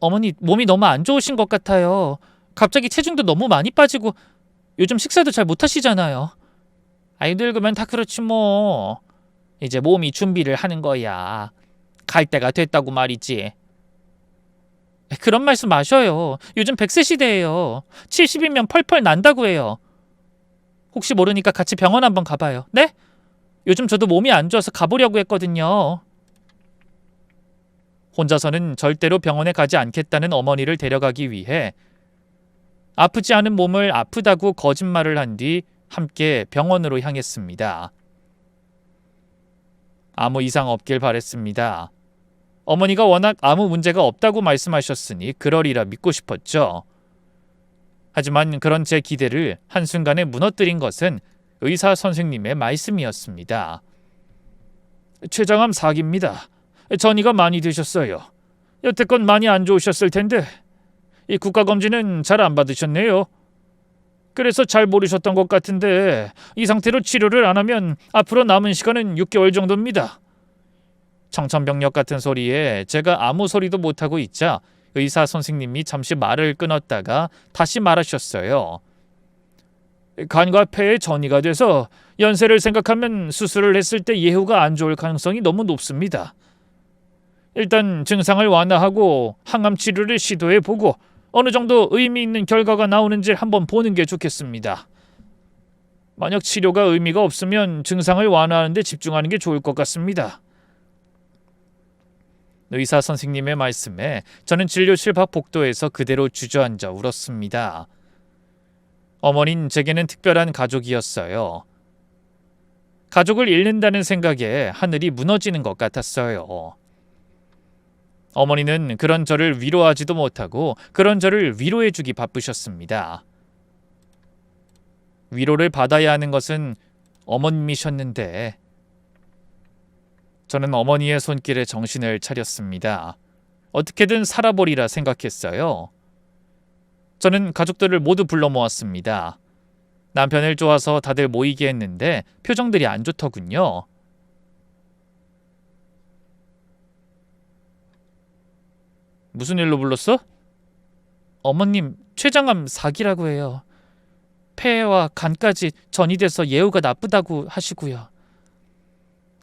어머니, 몸이 너무 안 좋으신 것 같아요. 갑자기 체중도 너무 많이 빠지고 요즘 식사도 잘 못하시잖아요. 아이, 늙으면 다 그렇지 뭐. 이제 몸이 준비를 하는 거야. 갈 때가 됐다고 말이지. 그런 말씀 마셔요. 요즘 100세 시대예요. 70이면 펄펄 난다고 해요. 혹시 모르니까 같이 병원 한번 가봐요. 네? 요즘 저도 몸이 안 좋아서 가보려고 했거든요. 혼자서는 절대로 병원에 가지 않겠다는 어머니를 데려가기 위해 아프지 않은 몸을 아프다고 거짓말을 한 뒤 함께 병원으로 향했습니다. 아무 이상 없길 바랬습니다. 어머니가 워낙 아무 문제가 없다고 말씀하셨으니 그러리라 믿고 싶었죠. 하지만 그런 제 기대를 한순간에 무너뜨린 것은 의사 선생님의 말씀이었습니다. 췌장암 4기입니다. 전이가 많이 드셨어요. 여태껏 많이 안 좋으셨을 텐데 이 국가검진은 잘 안 받으셨네요. 그래서 잘 모르셨던 것 같은데 이 상태로 치료를 안 하면 앞으로 남은 시간은 6개월 정도입니다. 청천벽력 같은 소리에 제가 아무 소리도 못하고 있자 의사 선생님이 잠시 말을 끊었다가 다시 말하셨어요. 간과 폐에 전이가 돼서 연세를 생각하면 수술을 했을 때 예후가 안 좋을 가능성이 너무 높습니다. 일단 증상을 완화하고 항암 치료를 시도해보고 어느 정도 의미 있는 결과가 나오는지 한번 보는 게 좋겠습니다. 만약 치료가 의미가 없으면 증상을 완화하는 데 집중하는 게 좋을 것 같습니다. 의사 선생님의 말씀에 저는 진료실 밖 복도에서 그대로 주저앉아 울었습니다. 어머니는 제게는 특별한 가족이었어요. 가족을 잃는다는 생각에 하늘이 무너지는 것 같았어요. 어머니는 그런 저를 위로하지도 못하고 그런 저를 위로해주기 바쁘셨습니다. 위로를 받아야 하는 것은 어머님이셨는데 저는 어머니의 손길에 정신을 차렸습니다. 어떻게든 살아보리라 생각했어요. 저는 가족들을 모두 불러 모았습니다. 남편을 좋아서 다들 모이게 했는데 표정들이 안 좋더군요. 무슨 일로 불렀어? 어머님, 췌장암 4기라고 해요. 폐와 간까지 전이 돼서 예후가 나쁘다고 하시고요.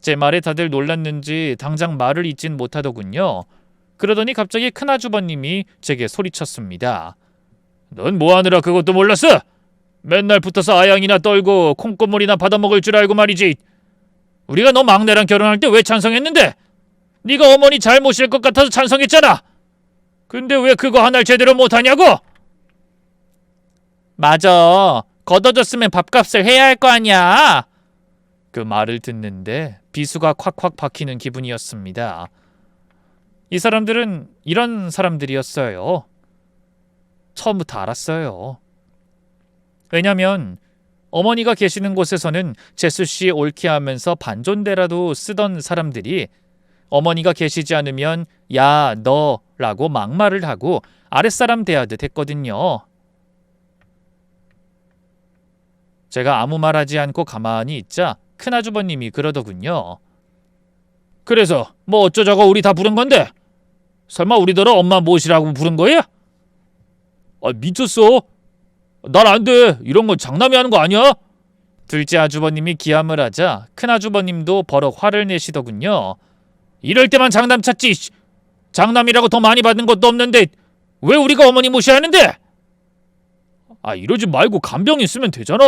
제 말에 다들 놀랐는지 당장 말을 잇진 못하더군요. 그러더니 갑자기 큰아주버님이 제게 소리쳤습니다. 넌 뭐하느라 그것도 몰랐어? 맨날 붙어서 아양이나 떨고 콩고물이나 받아먹을 줄 알고 말이지. 우리가 너 막내랑 결혼할 때 왜 찬성했는데? 네가 어머니 잘 모실 것 같아서 찬성했잖아. 근데 왜 그거 하나를 제대로 못하냐고? 맞아. 걷어줬으면 밥값을 해야 할 거 아니야. 그 말을 듣는데 비수가 콱콱 박히는 기분이었습니다. 이 사람들은 이런 사람들이었어요. 처음부터 알았어요. 왜냐면 어머니가 계시는 곳에서는 재수씨 옳게 하면서 반존대라도 쓰던 사람들이 어머니가 계시지 않으면 야, 너라고 막말을 하고 아랫사람 대하듯 했거든요. 제가 아무 말하지 않고 가만히 있자 큰아주버님이 그러더군요. 그래서 뭐 어쩌자고 우리 다 부른 건데? 설마 우리더러 엄마 모시라고 부른 거야? 미쳤어? 난 안 돼. 이런 건 장남이 하는 거 아니야? 둘째 아주버님이 기함을 하자 큰아주버님도 버럭 화를 내시더군요. 이럴 때만 장남 찾지. 장남이라고 더 많이 받는 것도 없는데 왜 우리가 어머니 모셔야 하는데? 이러지 말고 간병 있으면 되잖아.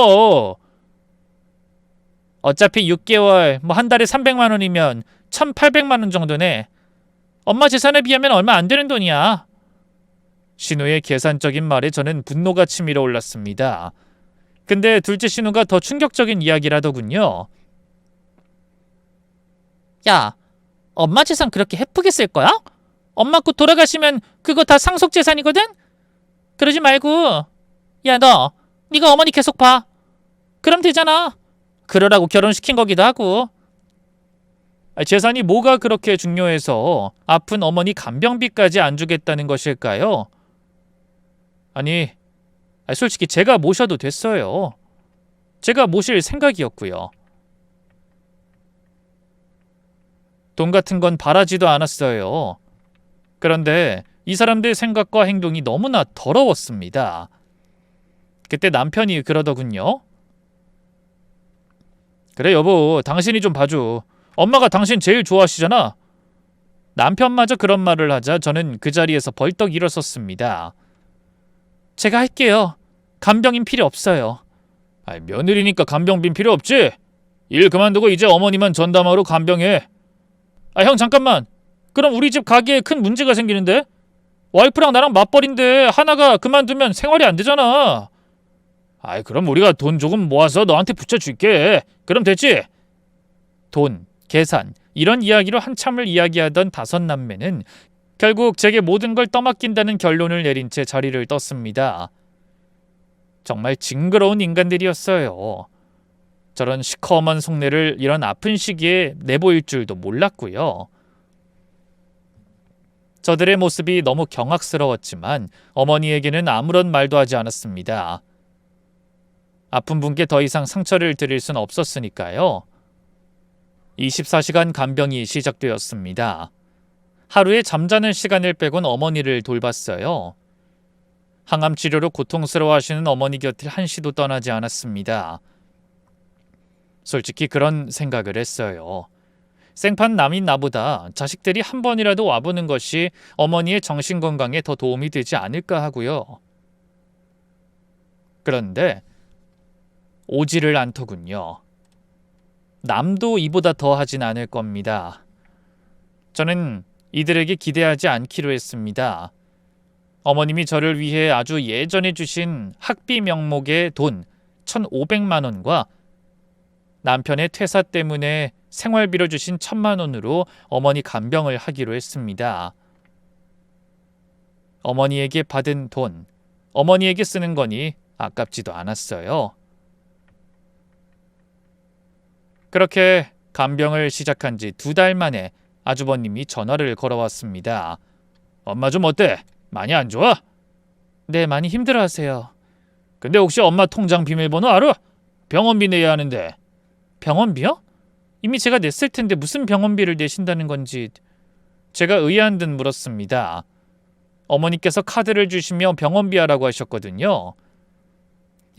어차피 6개월 뭐 한 달에 300만 원이면 1,800만 원 정도네. 엄마 재산에 비하면 얼마 안 되는 돈이야. 신우의 계산적인 말에 저는 분노가 치밀어 올랐습니다. 근데 둘째 신우가 더 충격적인 이야기라더군요. 야, 엄마 재산 그렇게 헤프게 쓸 거야? 엄마 곧 돌아가시면 그거 다 상속 재산이거든? 그러지 말고 야, 네가 어머니 계속 봐. 그럼 되잖아. 그러라고 결혼시킨 거기도 하고. 재산이 뭐가 그렇게 중요해서 아픈 어머니 간병비까지 안 주겠다는 것일까요? 아니, 솔직히 제가 모셔도 됐어요. 제가 모실 생각이었고요. 돈 같은 건 바라지도 않았어요. 그런데 이 사람들 생각과 행동이 너무나 더러웠습니다. 그때 남편이 그러더군요. 그래 여보, 당신이 좀 봐줘. 엄마가 당신 제일 좋아하시잖아. 남편마저 그런 말을 하자 저는 그 자리에서 벌떡 일어섰습니다. 제가 할게요. 간병인 필요 없어요. 며느리니까 간병빈 필요 없지? 일 그만두고 이제 어머니만 전담하러 간병해. 형 잠깐만. 그럼 우리 집 가게에 큰 문제가 생기는데? 와이프랑 나랑 맞벌인데 하나가 그만두면 생활이 안 되잖아. 그럼 우리가 돈 조금 모아서 너한테 붙여줄게. 그럼 됐지? 돈, 계산, 이런 이야기로 한참을 이야기하던 다섯 남매는 결국 제게 모든 걸 떠맡긴다는 결론을 내린 채 자리를 떴습니다. 정말 징그러운 인간들이었어요. 저런 시커먼 속내를 이런 아픈 시기에 내보일 줄도 몰랐고요. 저들의 모습이 너무 경악스러웠지만 어머니에게는 아무런 말도 하지 않았습니다. 아픈 분께 더 이상 상처를 드릴 순 없었으니까요. 24시간 간병이 시작되었습니다. 하루에 잠자는 시간을 빼곤 어머니를 돌봤어요. 항암 치료로 고통스러워하시는 어머니 곁을 한시도 떠나지 않았습니다. 솔직히 그런 생각을 했어요. 생판 남인 나보다 자식들이 한 번이라도 와보는 것이 어머니의 정신건강에 더 도움이 되지 않을까 하고요. 그런데 오지를 않더군요. 남도 이보다 더 하진 않을 겁니다. 저는 이들에게 기대하지 않기로 했습니다. 어머님이 저를 위해 아주 예전에 주신 학비 명목의 돈 1,500만 원과 남편의 퇴사 때문에 생활비로 주신 1,000만 원으로 어머니 간병을 하기로 했습니다. 어머니에게 받은 돈, 어머니에게 쓰는 거니 아깝지도 않았어요. 그렇게 간병을 시작한 지 2달 만에 아주버님이 전화를 걸어왔습니다. 엄마 좀 어때? 많이 안 좋아? 네, 많이 힘들어하세요. 근데 혹시 엄마 통장 비밀번호 알아? 병원비 내야 하는데. 병원비요? 이미 제가 냈을 텐데 무슨 병원비를 내신다는 건지. 제가 의아한 듯 물었습니다. 어머니께서 카드를 주시며 병원비 하라고 하셨거든요.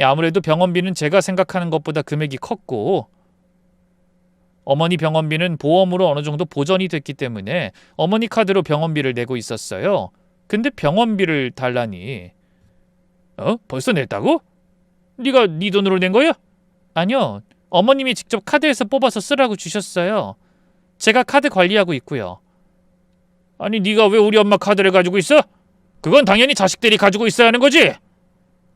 아무래도 병원비는 제가 생각하는 것보다 금액이 컸고 어머니 병원비는 보험으로 어느 정도 보전이 됐기 때문에 어머니 카드로 병원비를 내고 있었어요. 근데 병원비를 달라니. 벌써 냈다고? 네가 네 돈으로 낸 거야? 아니요. 어머님이 직접 카드에서 뽑아서 쓰라고 주셨어요. 제가 카드 관리하고 있고요. 아니 네가 왜 우리 엄마 카드를 가지고 있어? 그건 당연히 자식들이 가지고 있어야 하는 거지.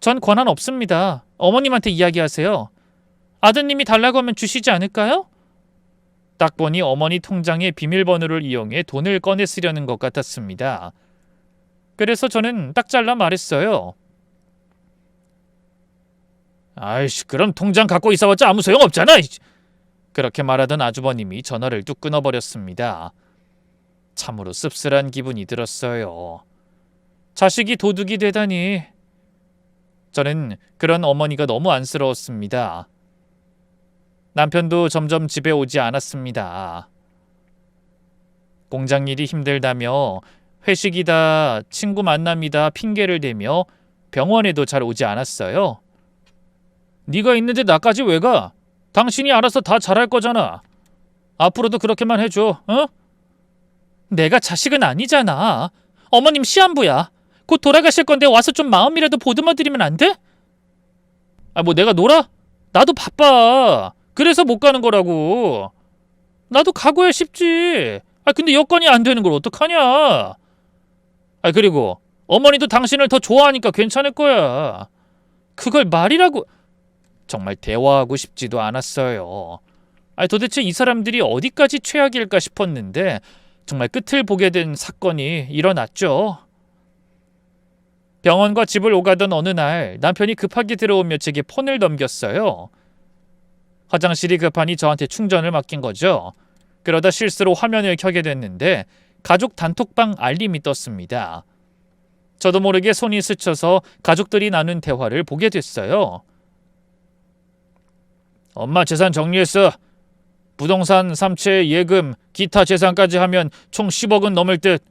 전 권한 없습니다. 어머님한테 이야기하세요. 아드님이 달라고 하면 주시지 않을까요? 딱 보니 어머니 통장의 비밀번호를 이용해 돈을 꺼내 쓰려는 것 같았습니다. 그래서 저는 딱 잘라 말했어요. 아이씨, 그럼 통장 갖고 있어봤자 아무 소용 없잖아. 그렇게 말하던 아주버님이 전화를 뚝 끊어버렸습니다. 참으로 씁쓸한 기분이 들었어요. 자식이 도둑이 되다니. 저는 그런 어머니가 너무 안쓰러웠습니다. 남편도 점점 집에 오지 않았습니다. 공장 일이 힘들다며 회식이다, 친구 만남이다 핑계를 대며 병원에도 잘 오지 않았어요. 네가 있는데 나까지 왜 가? 당신이 알아서 다 잘할 거잖아. 앞으로도 그렇게만 해줘. 어? 내가 자식은 아니잖아. 어머님 시한부야. 곧 돌아가실 건데 와서 좀 마음이라도 보듬어드리면 안 돼? 뭐 내가 놀아? 나도 바빠. 그래서 못 가는 거라고. 나도 가고야 싶지. 근데 여건이 안 되는 걸 어떡하냐. 그리고 어머니도 당신을 더 좋아하니까 괜찮을 거야. 그걸 말이라고. 정말 대화하고 싶지도 않았어요. 도대체 이 사람들이 어디까지 최악일까 싶었는데 정말 끝을 보게 된 사건이 일어났죠. 병원과 집을 오가던 어느 날 남편이 급하게 들어오며 제게 폰을 넘겼어요. 화장실이 급하니 저한테 충전을 맡긴 거죠. 그러다 실수로 화면을 켜게 됐는데 가족 단톡방 알림이 떴습니다. 저도 모르게 손이 스쳐서 가족들이 나눈 대화를 보게 됐어요. 엄마 재산 정리했어. 부동산 3채 예금, 기타 재산까지 하면 총 10억은 넘을 듯.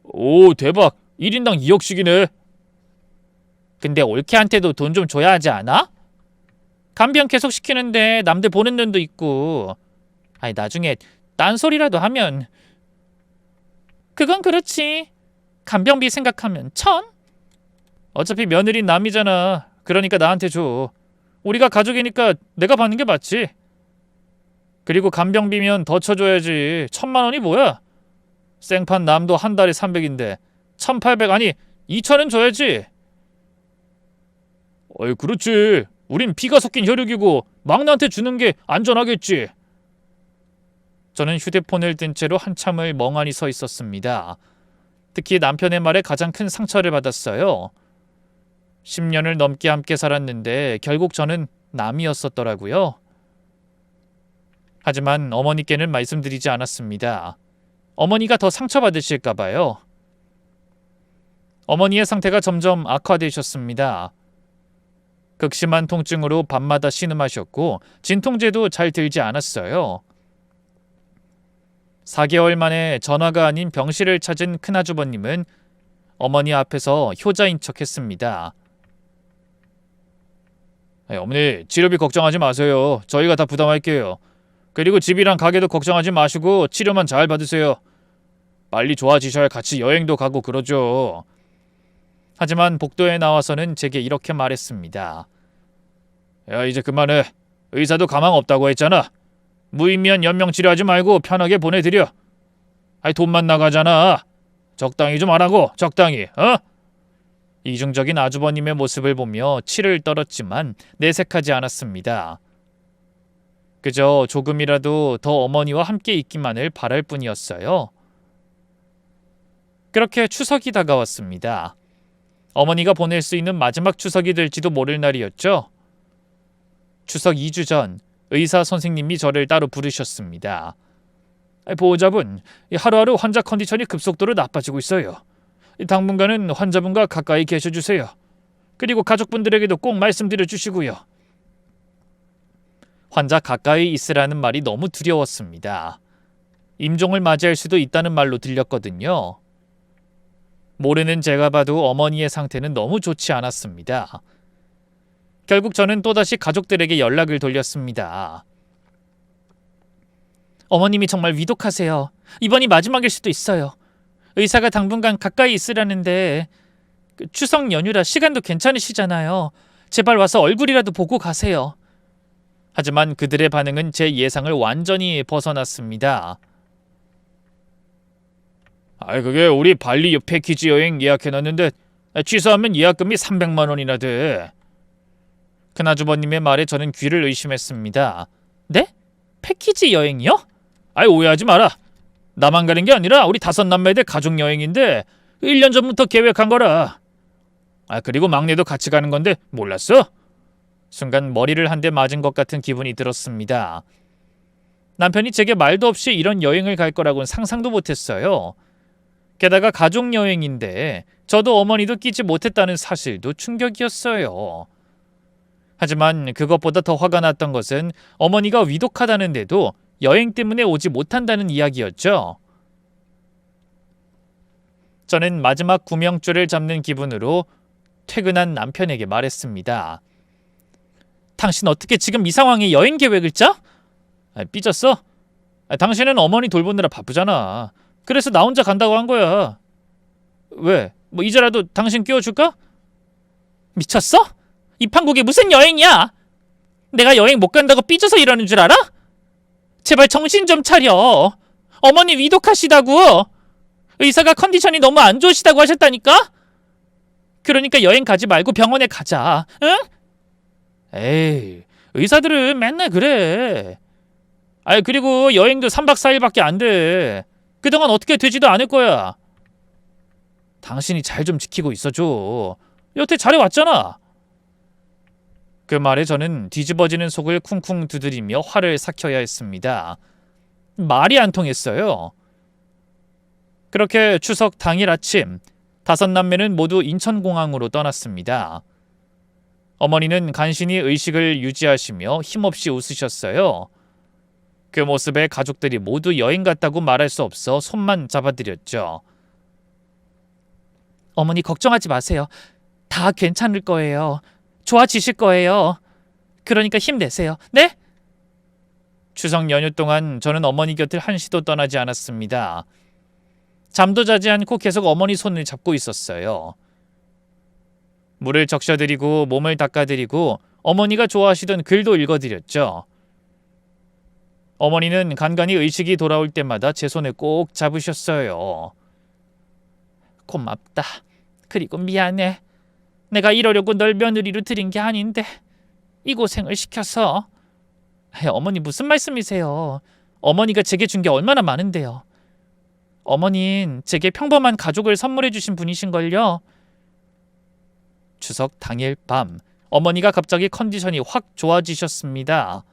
오, 대박. 1인당 2억씩이네. 근데 올케한테도 돈 좀 줘야 하지 않아? 간병 계속 시키는데 남들 보는 눈도 있고. 나중에 딴소리라도 하면. 그건 그렇지. 간병비 생각하면 1,000? 어차피 며느리 남이잖아. 그러니까 나한테 줘. 우리가 가족이니까 내가 받는 게 맞지. 그리고 간병비면 더 쳐줘야지. 1,000만 원이 뭐야? 생판 남도 한 달에 300인데 1,800 아니 2,000은 줘야지. 그렇지. 우린 피가 섞인 혈육이고 막내한테 주는 게 안전하겠지. 저는 휴대폰을 든 채로 한참을 멍하니 서 있었습니다. 특히 남편의 말에 가장 큰 상처를 받았어요. 10년을 넘게 함께 살았는데 결국 저는 남이었었더라고요. 하지만 어머니께는 말씀드리지 않았습니다. 어머니가 더 상처받으실까 봐요. 어머니의 상태가 점점 악화되셨습니다. 극심한 통증으로 밤마다 신음하셨고 진통제도 잘 들지 않았어요. 4개월 만에 전화가 아닌 병실을 찾은 큰아주버님은 어머니 앞에서 효자인 척했습니다. 어머니, 치료비 걱정하지 마세요. 저희가 다 부담할게요. 그리고 집이랑 가게도 걱정하지 마시고 치료만 잘 받으세요. 빨리 좋아지셔야 같이 여행도 가고 그러죠. 하지만 복도에 나와서는 제게 이렇게 말했습니다. 야, 이제 그만해. 의사도 가망 없다고 했잖아. 무의미한 연명 치료하지 말고 편하게 보내드려. 돈만 나가잖아. 적당히 좀 하라고. 적당히. 이중적인 아주버님의 모습을 보며 치를 떨었지만 내색하지 않았습니다. 그저 조금이라도 더 어머니와 함께 있기만을 바랄 뿐이었어요. 그렇게 추석이 다가왔습니다. 어머니가 보낼 수 있는 마지막 추석이 될지도 모를 날이었죠. 추석 2주 전 의사 선생님이 저를 따로 부르셨습니다. 보호자분, 하루하루 환자 컨디션이 급속도로 나빠지고 있어요. 당분간은 환자분과 가까이 계셔주세요. 그리고 가족분들에게도 꼭 말씀드려 주시고요. 환자 가까이 있으라는 말이 너무 두려웠습니다. 임종을 맞이할 수도 있다는 말로 들렸거든요. 모르는 제가 봐도 어머니의 상태는 너무 좋지 않았습니다. 결국 저는 또다시 가족들에게 연락을 돌렸습니다. 어머님이 정말 위독하세요. 이번이 마지막일 수도 있어요. 의사가 당분간 가까이 있으라는데 추석 연휴라 시간도 괜찮으시잖아요. 제발 와서 얼굴이라도 보고 가세요. 하지만 그들의 반응은 제 예상을 완전히 벗어났습니다. 그게 우리 발리 패키지 여행 예약해놨는데 취소하면 예약금이 300만 원이나 돼. 큰아주버님의 말에 저는 귀를 의심했습니다. 네? 패키지 여행이요? 오해하지 마라. 나만 가는 게 아니라 우리 5남매들 가족 여행인데 1년 전부터 계획한 거라. 그리고 막내도 같이 가는 건데 몰랐어? 순간 머리를 한 대 맞은 것 같은 기분이 들었습니다. 남편이 제게 말도 없이 이런 여행을 갈 거라고는 상상도 못했어요. 게다가 가족 여행인데 저도 어머니도 끼지 못했다는 사실도 충격이었어요. 하지만 그것보다 더 화가 났던 것은 어머니가 위독하다는데도 여행 때문에 오지 못한다는 이야기였죠. 저는 마지막 구명줄을 잡는 기분으로 퇴근한 남편에게 말했습니다. 당신 어떻게 지금 이 상황에 여행 계획을 짜? 삐졌어? 당신은 어머니 돌보느라 바쁘잖아. 그래서 나 혼자 간다고 한 거야. 왜? 이제라도 당신 끼워줄까? 미쳤어? 이 판국이 무슨 여행이야? 내가 여행 못 간다고 삐져서 이러는 줄 알아? 제발 정신 좀 차려. 어머니 위독하시다고. 의사가 컨디션이 너무 안 좋으시다고 하셨다니까? 그러니까 여행 가지 말고 병원에 가자. 응? 에이, 의사들은 맨날 그래. 그리고 여행도 3박 4일밖에 안 돼. 그동안 어떻게 되지도 않을 거야. 당신이 잘 좀 지키고 있어줘. 여태 잘해왔잖아. 그 말에 저는 뒤집어지는 속을 쿵쿵 두드리며 화를 삭혀야 했습니다. 말이 안 통했어요. 그렇게 추석 당일 아침 5남매는 모두 인천공항으로 떠났습니다. 어머니는 간신히 의식을 유지하시며 힘없이 웃으셨어요. 그 모습에 가족들이 모두 여행 갔다고 말할 수 없어 손만 잡아드렸죠. 어머니 걱정하지 마세요. 다 괜찮을 거예요. 좋아지실 거예요. 그러니까 힘내세요. 네? 추석 연휴 동안 저는 어머니 곁을 한시도 떠나지 않았습니다. 잠도 자지 않고 계속 어머니 손을 잡고 있었어요. 물을 적셔드리고 몸을 닦아드리고 어머니가 좋아하시던 글도 읽어드렸죠. 어머니는 간간히 의식이 돌아올 때마다 제 손을 꼭 잡으셨어요. 고맙다. 그리고 미안해. 내가 이러려고 널 며느리로 들인 게 아닌데 이 고생을 시켜서. 어머니 무슨 말씀이세요? 어머니가 제게 준 게 얼마나 많은데요. 어머닌 제게 평범한 가족을 선물해 주신 분이신걸요. 추석 당일 밤 어머니가 갑자기 컨디션이 확 좋아지셨습니다.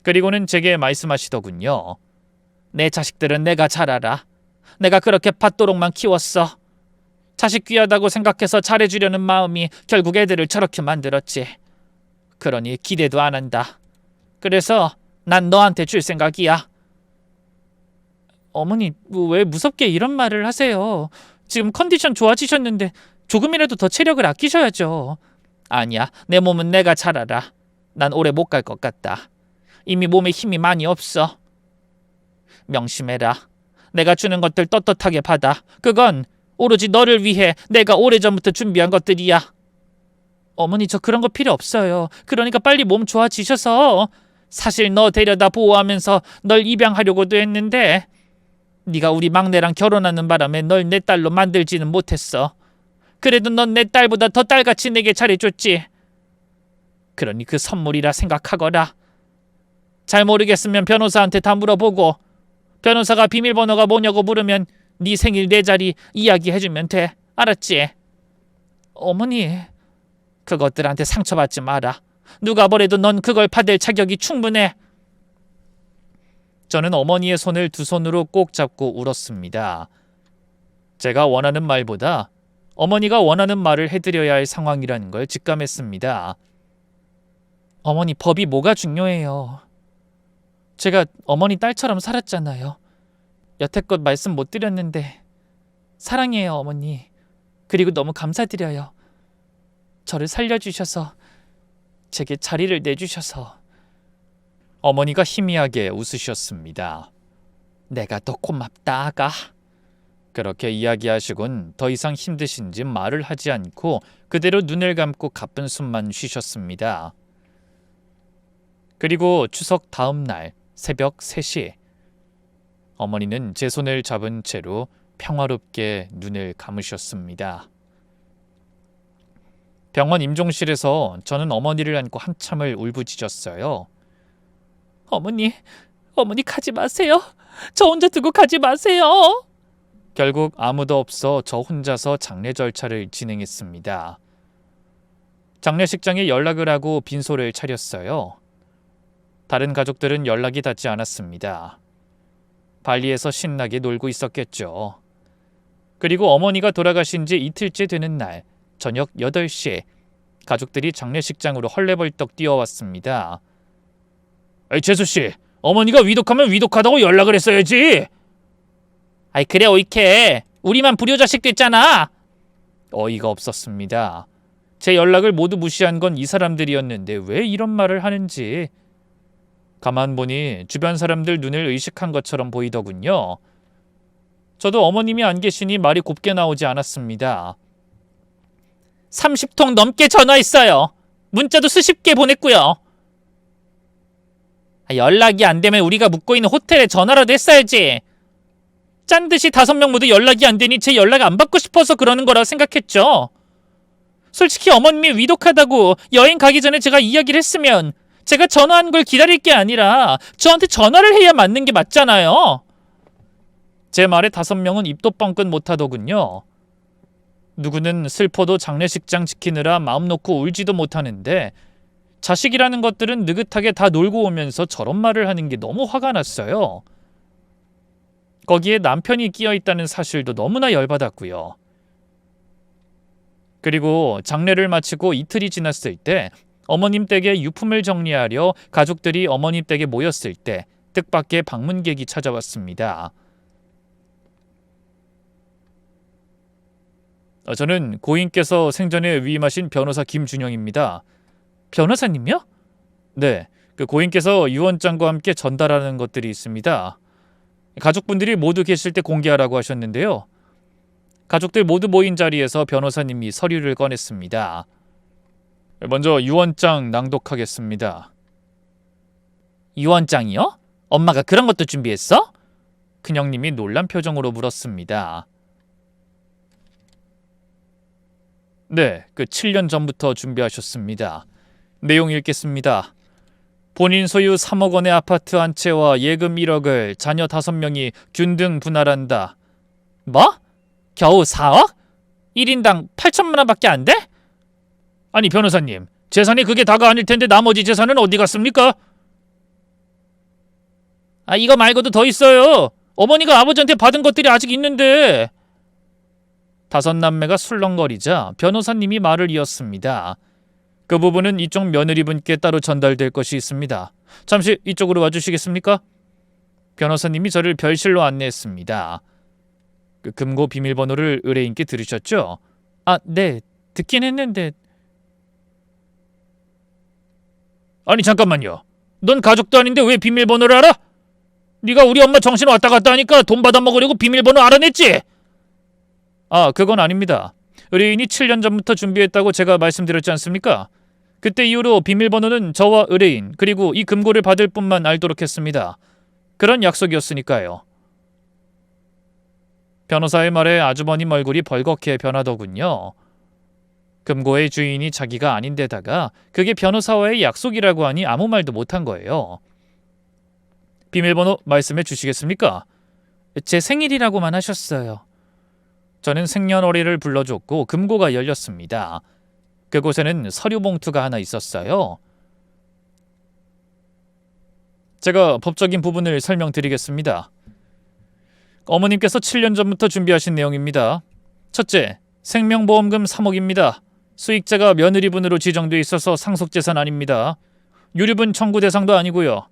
그리고는 제게 말씀하시더군요. 내 자식들은 내가 잘 알아. 내가 그렇게 밭도록만 키웠어. 자식 귀하다고 생각해서 잘해주려는 마음이 결국 애들을 저렇게 만들었지. 그러니 기대도 안 한다. 그래서 난 너한테 줄 생각이야. 어머니 왜 무섭게 이런 말을 하세요? 지금 컨디션 좋아지셨는데 조금이라도 더 체력을 아끼셔야죠. 아니야, 내 몸은 내가 잘 알아. 난 오래 못 갈 것 같다. 이미 몸에 힘이 많이 없어. 명심해라. 내가 주는 것들 떳떳하게 받아. 그건 오로지 너를 위해 내가 오래전부터 준비한 것들이야. 어머니 저 그런 거 필요 없어요. 그러니까 빨리 몸 좋아지셔서. 사실 너 데려다 보호하면서 널 입양하려고도 했는데 네가 우리 막내랑 결혼하는 바람에 널 내 딸로 만들지는 못했어. 그래도 넌 내 딸보다 더 딸같이 내게 잘해줬지. 그러니 그 선물이라 생각하거라. 잘 모르겠으면 변호사한테 다 물어보고 변호사가 비밀번호가 뭐냐고 물으면 네 생일 내 자리 이야기해주면 돼. 알았지? 어머니 그것들한테 상처받지 마라. 누가 뭐래도 넌 그걸 받을 자격이 충분해. 저는 어머니의 손을 두 손으로 꼭 잡고 울었습니다. 제가 원하는 말보다 어머니가 원하는 말을 해드려야 할 상황이라는 걸 직감했습니다. 어머니 법이 뭐가 중요해요. 제가 어머니 딸처럼 살았잖아요. 여태껏 말씀 못 드렸는데 사랑해요 어머니. 그리고 너무 감사드려요. 저를 살려주셔서 제게 자리를 내주셔서. 어머니가 희미하게 웃으셨습니다. 내가 더 고맙다 아가. 그렇게 이야기하시곤 더 이상 힘드신지 말을 하지 않고 그대로 눈을 감고 가쁜 숨만 쉬셨습니다. 그리고 추석 다음 날 새벽 3시 어머니는 제 손을 잡은 채로 평화롭게 눈을 감으셨습니다. 병원 임종실에서 저는 어머니를 안고 한참을 울부짖었어요. 어머니 가지 마세요. 저 혼자 두고 가지 마세요. 결국 아무도 없어 저 혼자서 장례 절차를 진행했습니다. 장례식장에 연락을 하고 빈소를 차렸어요. 다른 가족들은 연락이 닿지 않았습니다. 발리에서 신나게 놀고 있었겠죠. 그리고 어머니가 돌아가신 지 이틀째 되는 날 저녁 8시 가족들이 장례식장으로 헐레벌떡 뛰어왔습니다. 재수씨, 어머니가 위독하면 위독하다고 연락을 했어야지. 그래 오이케. 우리만 불효자식 됐잖아. 어이가 없었습니다. 제 연락을 모두 무시한 건 이 사람들이었는데 왜 이런 말을 하는지. 가만 보니 주변 사람들 눈을 의식한 것처럼 보이더군요. 저도 어머님이 안 계시니 말이 곱게 나오지 않았습니다. 30통 넘게 전화했어요. 문자도 수십 개 보냈고요. 연락이 안 되면 우리가 묵고 있는 호텔에 전화라도 했어야지. 짠 듯이 5명 모두 연락이 안 되니 제 연락 안 받고 싶어서 그러는 거라 생각했죠. 솔직히 어머님이 위독하다고 여행 가기 전에 제가 이야기를 했으면 제가 전화한 걸 기다릴 게 아니라 저한테 전화를 해야 맞는 게 맞잖아요. 제 말에 5명은 입도 뻥끗 못하더군요. 누구는 슬퍼도 장례식장 지키느라 마음 놓고 울지도 못하는데 자식이라는 것들은 느긋하게 다 놀고 오면서 저런 말을 하는 게 너무 화가 났어요. 거기에 남편이 끼어있다는 사실도 너무나 열받았고요. 그리고 장례를 마치고 이틀이 지났을 때 어머님 댁에 유품을 정리하려 가족들이 어머님 댁에 모였을 때 뜻밖의 방문객이 찾아왔습니다. 저는 고인께서 생전에 위임하신 변호사 김준영입니다. 변호사님요? 네, 그 고인께서 유언장과 함께 전달하는 것들이 있습니다. 가족분들이 모두 계실 때 공개하라고 하셨는데요. 가족들 모두 모인 자리에서 변호사님이 서류를 꺼냈습니다. 먼저 유언장 낭독하겠습니다. 유언장이요? 엄마가 그런 것도 준비했어? 큰형님이 놀란 표정으로 물었습니다. 네, 그 7년 전부터 준비하셨습니다. 내용 읽겠습니다. 본인 소유 3억 원의 아파트 한 채와 예금 1억을 자녀 5명이 균등 분할한다. 뭐? 겨우 4억? 1인당 8천만 원밖에 안 돼? 아니 변호사님, 재산이 그게 다가 아닐 텐데 나머지 재산은 어디 갔습니까? 이거 말고도 더 있어요. 어머니가 아버지한테 받은 것들이 아직 있는데. 5남매가 술렁거리자 변호사님이 말을 이었습니다. 그 부분은 이쪽 며느리분께 따로 전달될 것이 있습니다. 잠시 이쪽으로 와주시겠습니까? 변호사님이 저를 별실로 안내했습니다. 그 금고 비밀번호를 의뢰인께 들으셨죠? 네, 듣긴 했는데. 아니 잠깐만요. 넌 가족도 아닌데 왜 비밀번호를 알아? 네가 우리 엄마 정신 왔다 갔다 하니까 돈 받아먹으려고 비밀번호 알아냈지? 그건 아닙니다. 의뢰인이 7년 전부터 준비했다고 제가 말씀드렸지 않습니까? 그때 이후로 비밀번호는 저와 의뢰인 그리고 이 금고를 받을 뿐만 알도록 했습니다. 그런 약속이었으니까요. 변호사의 말에 아주버님 얼굴이 벌겋게 변하더군요. 금고의 주인이 자기가 아닌데다가 그게 변호사와의 약속이라고 하니 아무 말도 못한 거예요. 비밀번호 말씀해 주시겠습니까? 제 생일이라고만 하셨어요. 저는 생년월일을 불러줬고 금고가 열렸습니다. 그곳에는 서류 봉투가 하나 있었어요. 제가 법적인 부분을 설명드리겠습니다. 어머님께서 7년 전부터 준비하신 내용입니다. 첫째, 생명보험금 3억입니다. 수익자가 며느리분으로 지정돼 있어서 상속재산 아닙니다. 유류분 청구 대상도 아니고요.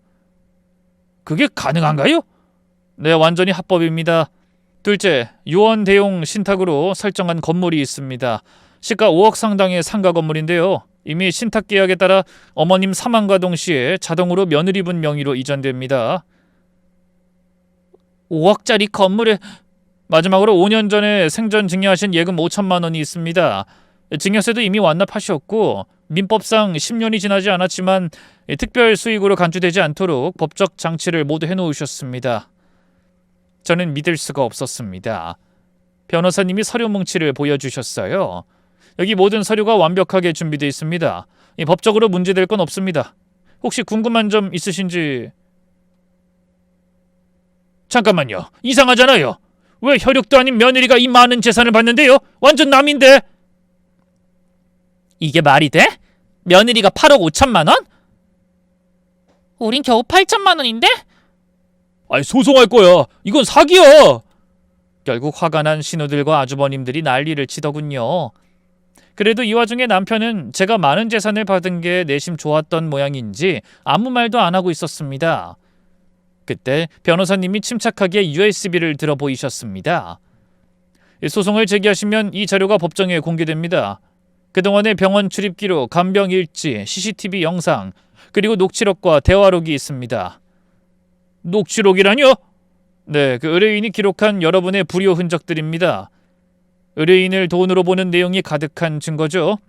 그게 가능한가요? 네, 완전히 합법입니다. 둘째, 유언 대용 신탁으로 설정한 건물이 있습니다. 시가 5억 상당의 상가 건물인데요. 이미 신탁 계약에 따라 어머님 사망과 동시에 자동으로 며느리분 명의로 이전됩니다. 5억짜리 건물에 마지막으로 5년 전에 생전 증여하신 예금 5천만 원이 있습니다. 증여세도 이미 완납하셨고 민법상 10년이 지나지 않았지만 특별 수익으로 간주되지 않도록 법적 장치를 모두 해놓으셨습니다. 저는 믿을 수가 없었습니다. 변호사님이 서류 뭉치를 보여주셨어요. 여기 모든 서류가 완벽하게 준비되어 있습니다. 법적으로 문제될 건 없습니다. 혹시 궁금한 점 있으신지... 잠깐만요. 이상하잖아요. 왜 혈육도 아닌 며느리가 이 많은 재산을 받는데요? 완전 남인데. 이게 말이 돼? 며느리가 8억 5천만 원? 우린 겨우 8천만 원인데? 아니, 소송할 거야. 이건 사기야. 결국 화가 난 신우들과 아주버님들이 난리를 치더군요. 그래도 이 와중에 남편은 제가 많은 재산을 받은 게 내심 좋았던 모양인지 아무 말도 안 하고 있었습니다. 그때 변호사님이 침착하게 USB를 들어 보이셨습니다. 소송을 제기하시면 이 자료가 법정에 공개됩니다. 그동안의 병원 출입 기록, 간병 일지, CCTV 영상, 그리고 녹취록과 대화록이 있습니다. 녹취록이라뇨? 네, 그 의뢰인이 기록한 여러분의 불효 흔적들입니다. 의뢰인을 돈으로 보는 내용이 가득한 증거죠.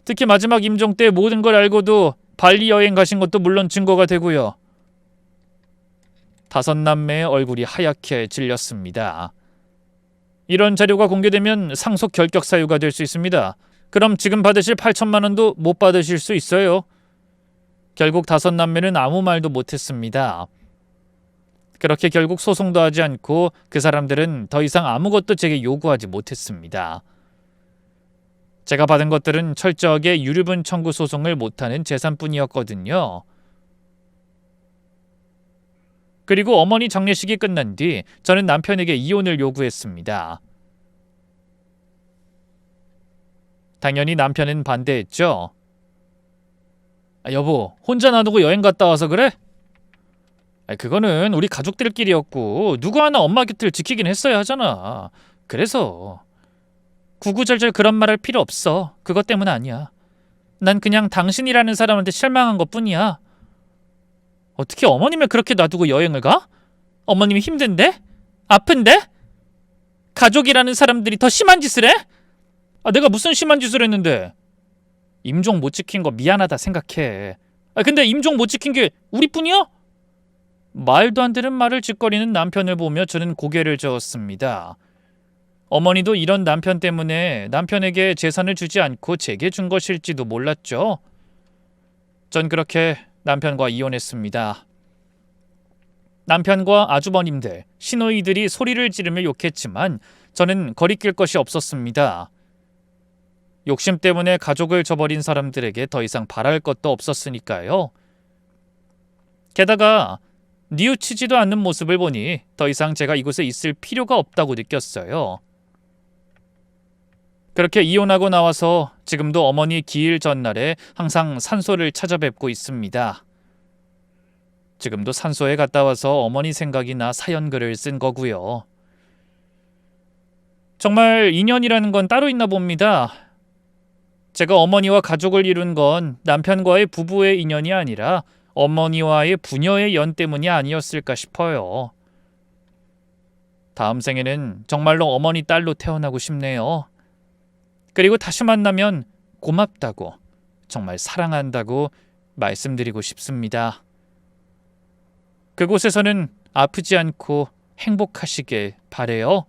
특히 마지막 임종 때 모든 걸 알고도 발리 여행 가신 것도 물론 증거가 되고요. 5남매의 얼굴이 하얗게 질렸습니다. 이런 자료가 공개되면 상속 결격 사유가 될 수 있습니다. 그럼 지금 받으실 8천만 원도 못 받으실 수 있어요. 결국 5남매는 아무 말도 못했습니다. 그렇게 결국 소송도 하지 않고 그 사람들은 더 이상 아무것도 제게 요구하지 못했습니다. 제가 받은 것들은 철저하게 유류분 청구 소송을 못하는 재산뿐이었거든요. 그리고 어머니 장례식이 끝난 뒤 저는 남편에게 이혼을 요구했습니다. 당연히 남편은 반대했죠. 여보, 혼자 놔두고 여행 갔다 와서 그래? 그거는 우리 가족들끼리였고 누구 하나 엄마 곁을 지키긴 했어야 하잖아. 그래서 구구절절 그런 말 할 필요 없어. 그것 때문 아니야. 난 그냥 당신이라는 사람한테 실망한 것뿐이야. 어떻게 어머님을 그렇게 놔두고 여행을 가? 어머님이 힘든데? 아픈데? 가족이라는 사람들이 더 심한 짓을 해? 내가 무슨 심한 짓을 했는데? 임종 못 지킨 거 미안하다 생각해. 근데 임종 못 지킨 게 우리뿐이야? 말도 안 되는 말을 짓거리는 남편을 보며 저는 고개를 저었습니다. 어머니도 이런 남편 때문에 남편에게 재산을 주지 않고 제게 준 것일지도 몰랐죠. 전 그렇게 남편과 이혼했습니다. 남편과 아주버님들, 시누이들이 소리를 지르며 욕했지만 저는 거리낄 것이 없었습니다. 욕심 때문에 가족을 저버린 사람들에게 더 이상 바랄 것도 없었으니까요. 게다가 뉘우치지도 않는 모습을 보니 더 이상 제가 이곳에 있을 필요가 없다고 느꼈어요. 그렇게 이혼하고 나와서 지금도 어머니 기일 전날에 항상 산소를 찾아뵙고 있습니다. 지금도 산소에 갔다 와서 어머니 생각이 나 사연글을 쓴 거고요. 정말 인연이라는 건 따로 있나 봅니다. 제가 어머니와 가족을 이룬 건 남편과의 부부의 인연이 아니라 어머니와의 부녀의 연 때문이 아니었을까 싶어요. 다음 생에는 정말로 어머니 딸로 태어나고 싶네요. 그리고 다시 만나면 고맙다고, 정말 사랑한다고 말씀드리고 싶습니다. 그곳에서는 아프지 않고 행복하시길 바래요.